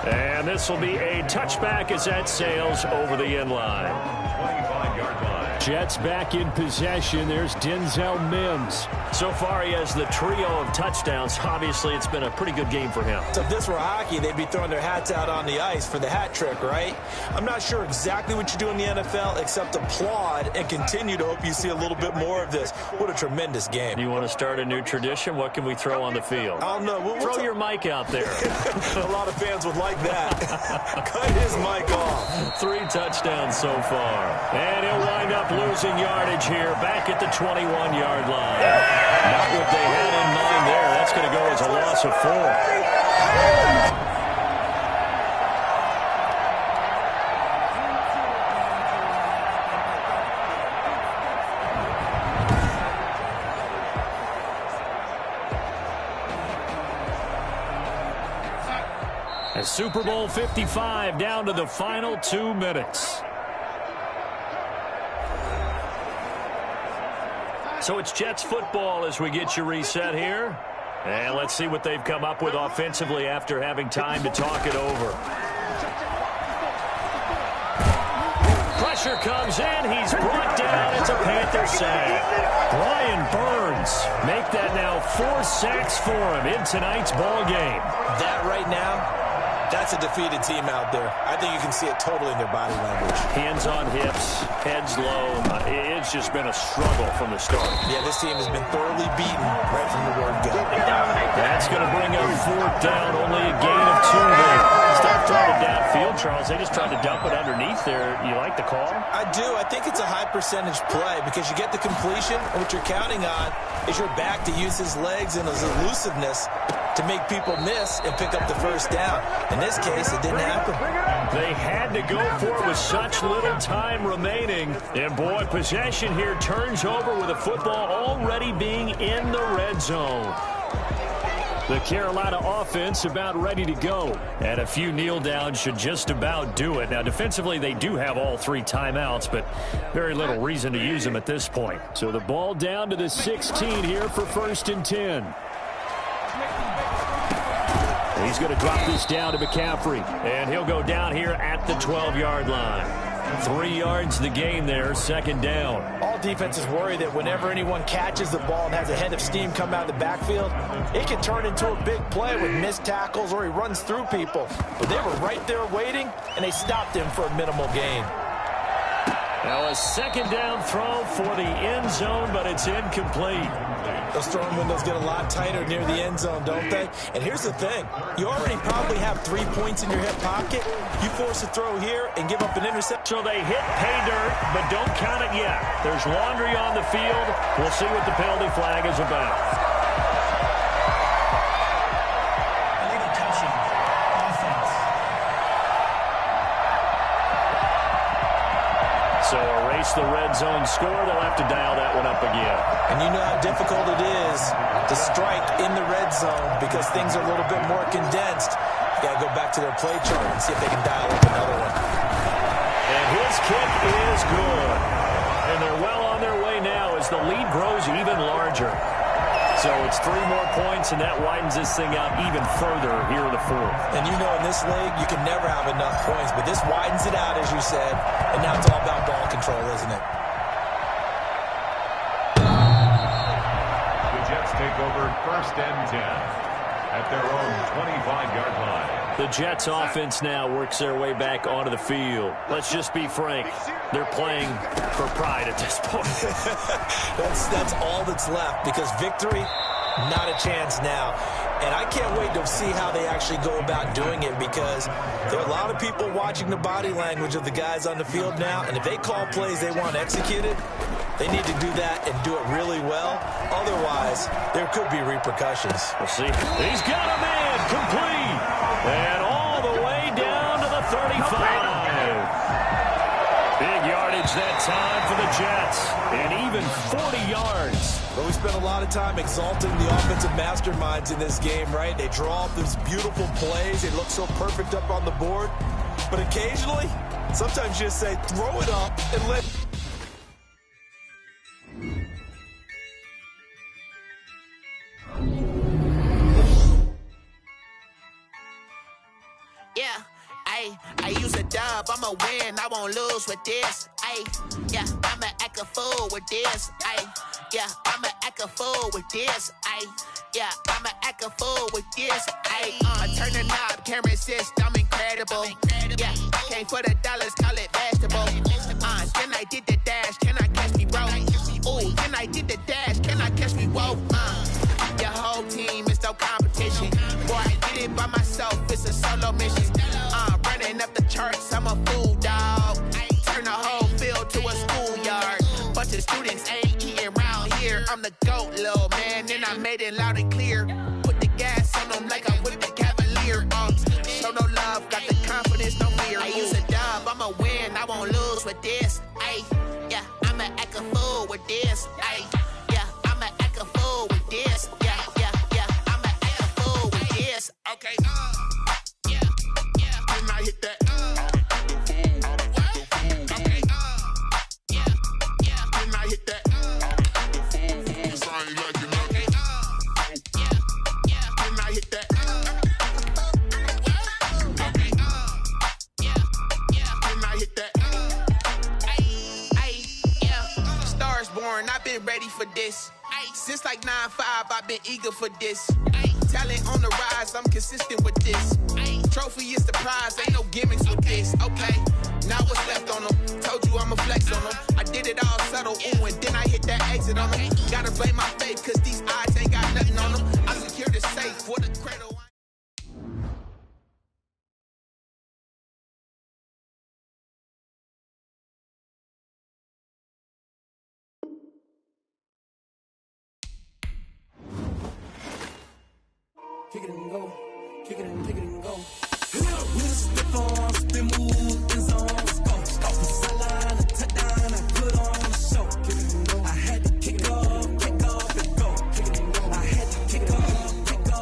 And this will be a touchback as that sails over the end line. 25-yard line. Jets back in possession. There's Denzel Mims. So far, he has the trio of touchdowns. Obviously, it's been a pretty good game for him. So if this were hockey, they'd be throwing their hats out on the ice for the hat trick, right? I'm not sure exactly what you do in the NFL except applaud and continue to hope you see a little bit more of this. What a tremendous game. You want to start a new tradition? What can we throw on the field? I don't know. Throw your mic out there. A lot of fans would like that. Cut his mic off. 3 touchdowns so far. And he'll wind up losing yardage here back at the 21-yard line. Not what they had in mind there. That's going to go as a loss of 4. And Super Bowl 55 down to the final 2 minutes. So it's Jets football as we get you reset here. And let's see what they've come up with offensively after having time to talk it over. Pressure comes in. He's brought down. It's a Panther sack. Brian Burns make that now 4 sacks for him in tonight's ball game. That right now, that's a defeated team out there. I think you can see it totally in their body language. Hands on hips, heads low. It's just been a struggle from the start. Yeah, this team has been thoroughly beaten right from the word go. That's going to bring up 4th down. Only a gain of 2 there. Stop throwing it downfield, Charles. They just tried to dump it underneath there. You like the call? I do. I think it's a high percentage play because you get the completion, and what you're counting on is your back to use his legs and his elusiveness to make people miss and pick up the first down. In this case, it didn't happen. They had to go for it with such little time remaining. And, boy, possession here turns over with the football already being in the red zone. The Carolina offense about ready to go. And a few kneel downs should just about do it. Now, defensively, they do have all 3 timeouts, but very little reason to use them at this point. So the ball down to the 16 here for 1st and 10. He's going to drop this down to McCaffrey, and he'll go down here at the 12-yard line. 3 yards the gain there, 2nd down. All defenses worry that whenever anyone catches the ball and has a head of steam come out of the backfield, it can turn into a big play with missed tackles or he runs through people. But they were right there waiting, and they stopped him for a minimal gain. Now a 2nd down throw for the end zone, but it's incomplete. Those throwing windows get a lot tighter near the end zone, don't they? And here's the thing. You already probably have 3 points in your hip pocket. You force a throw here and give up an interception. So they hit pay dirt, but don't count it yet. There's laundry on the field. We'll see what the penalty flag is about. Illegal touching. Offense. So erase the red zone score. They'll have to dial that one up again. And you know how difficult it is to strike in the red zone because things are a little bit more condensed. You got to go back to their play chart and see if they can dial up another one. And his kick is good. And they're well on their way now as the lead grows even larger. So it's 3 more points, and that widens this thing out even further here in the 4th. And you know in this league, you can never have enough points, but this widens it out, as you said, and now it's all about ball control, isn't it? take over 1st and 10 at their own 25-yard line. The Jets offense now works their way back onto the field. Let's just be frank. They're playing for pride at this point. That's all that's left, because victory, not a chance now. And I can't wait to see how they actually go about doing it, because there are a lot of people watching the body language of the guys on the field now, and if they call plays they want executed, they need to do that and do it really well. Otherwise, there could be repercussions. We'll see. He's got a man complete. And all the way down to the 35. Big yardage that time for the Jets. And even 40 yards. But we spent a lot of time exalting the offensive masterminds in this game, right? They draw up these beautiful plays. They look so perfect up on the board. But occasionally, sometimes you just say, throw it up and let... Yeah, I use a dub, I'ma win, I won't lose with this. Yeah, I'ma act a fool with this. Yeah, I'ma act a fool with this. Yeah, I'ma act a fool with this. I turn the knob, can't resist, I'm incredible. Yeah, came for the dollars, call it vegetable. Then I did the dash, can I catch me, bro? Ooh, then I did the dash, can I catch me, whoa? Your whole team is no competition. Boy, I did it by myself, it's a solo mission. Running up the charts, I'm a fool, dog. Turn the whole field to a schoolyard. Bunch of students ain't eating around here. I'm the GOAT, little man, and I made it loud and clear. Put the gas on them like I'm with the Cavalier. Show no love, got the confidence, no fear. I use a dub, I'ma win, I won't lose with this. Yeah, I'ma act a fool with this. Yeah, I'ma act a fool with this. Yeah, I'ma act a fool with this. Okay, yeah, when I hit that. Okay, yeah, when I hit that. When I hit that. Okay, when I hit that. Yeah, stars born, I've been ready for this. Since like 9-5, I've been eager for this. Talent on the rise, I'm consistent with this. Trophy is the prize, ain't no gimmicks with this. Okay, now what's left on them? Told you I'ma flex on them. I did it all subtle, ooh, and then I hit that exit on them. Gotta blame my faith, cause these odds ain't got nothing on them. I secure the safe for the cradle. Kick it and go, kick it and go. Wrist the form, spin move, is on, let's go. Off the sideline, a touchdown, I put on the show. Kick it and go. I had to kick off and go. Kick it and go. I had to kick off and go.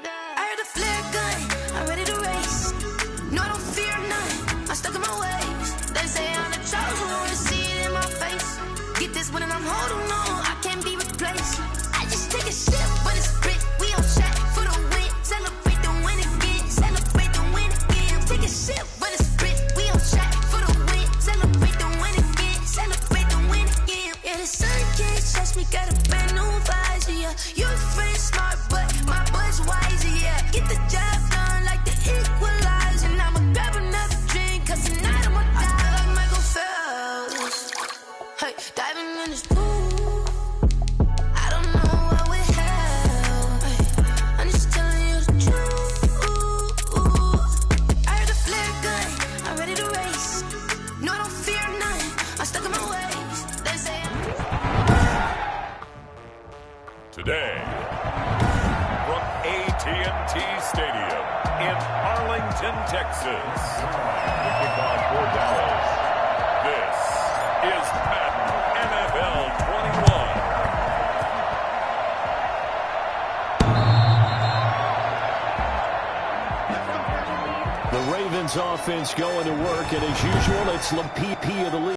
I heard a flare gun, I'm ready to race. No, I don't fear none, I'm stuck in my ways. They say I'm the chosen one, see it in my face. Get this one and I'm holding on, I can't be replaced. I just take a sip, but it's grit. We on track for the win. Celebrate the win again, celebrate the win again. Take a sip, but it's grit. We on track for the win. Celebrate the win again, celebrate the win again. Yeah, the sun can't touch me, got a brand new visor, yeah. You're friend smart, but my boy's wiser, yeah. Get the job done like the equalizer. Now I'ma grab another drink, cause tonight I'ma die like Michael Phelps. Hey, diving in this pool, I don't know what would help. Hey, I'm just telling you the truth. I heard a flare gun, I'm ready to race. No, I don't fear none, I'm stuck in my ways. They say Today, from AT&T Stadium in Arlington, Texas, the kickoff for Dallas. This is Madden NFL 21. The Ravens offense going to work, and as usual, it's the PP of the league.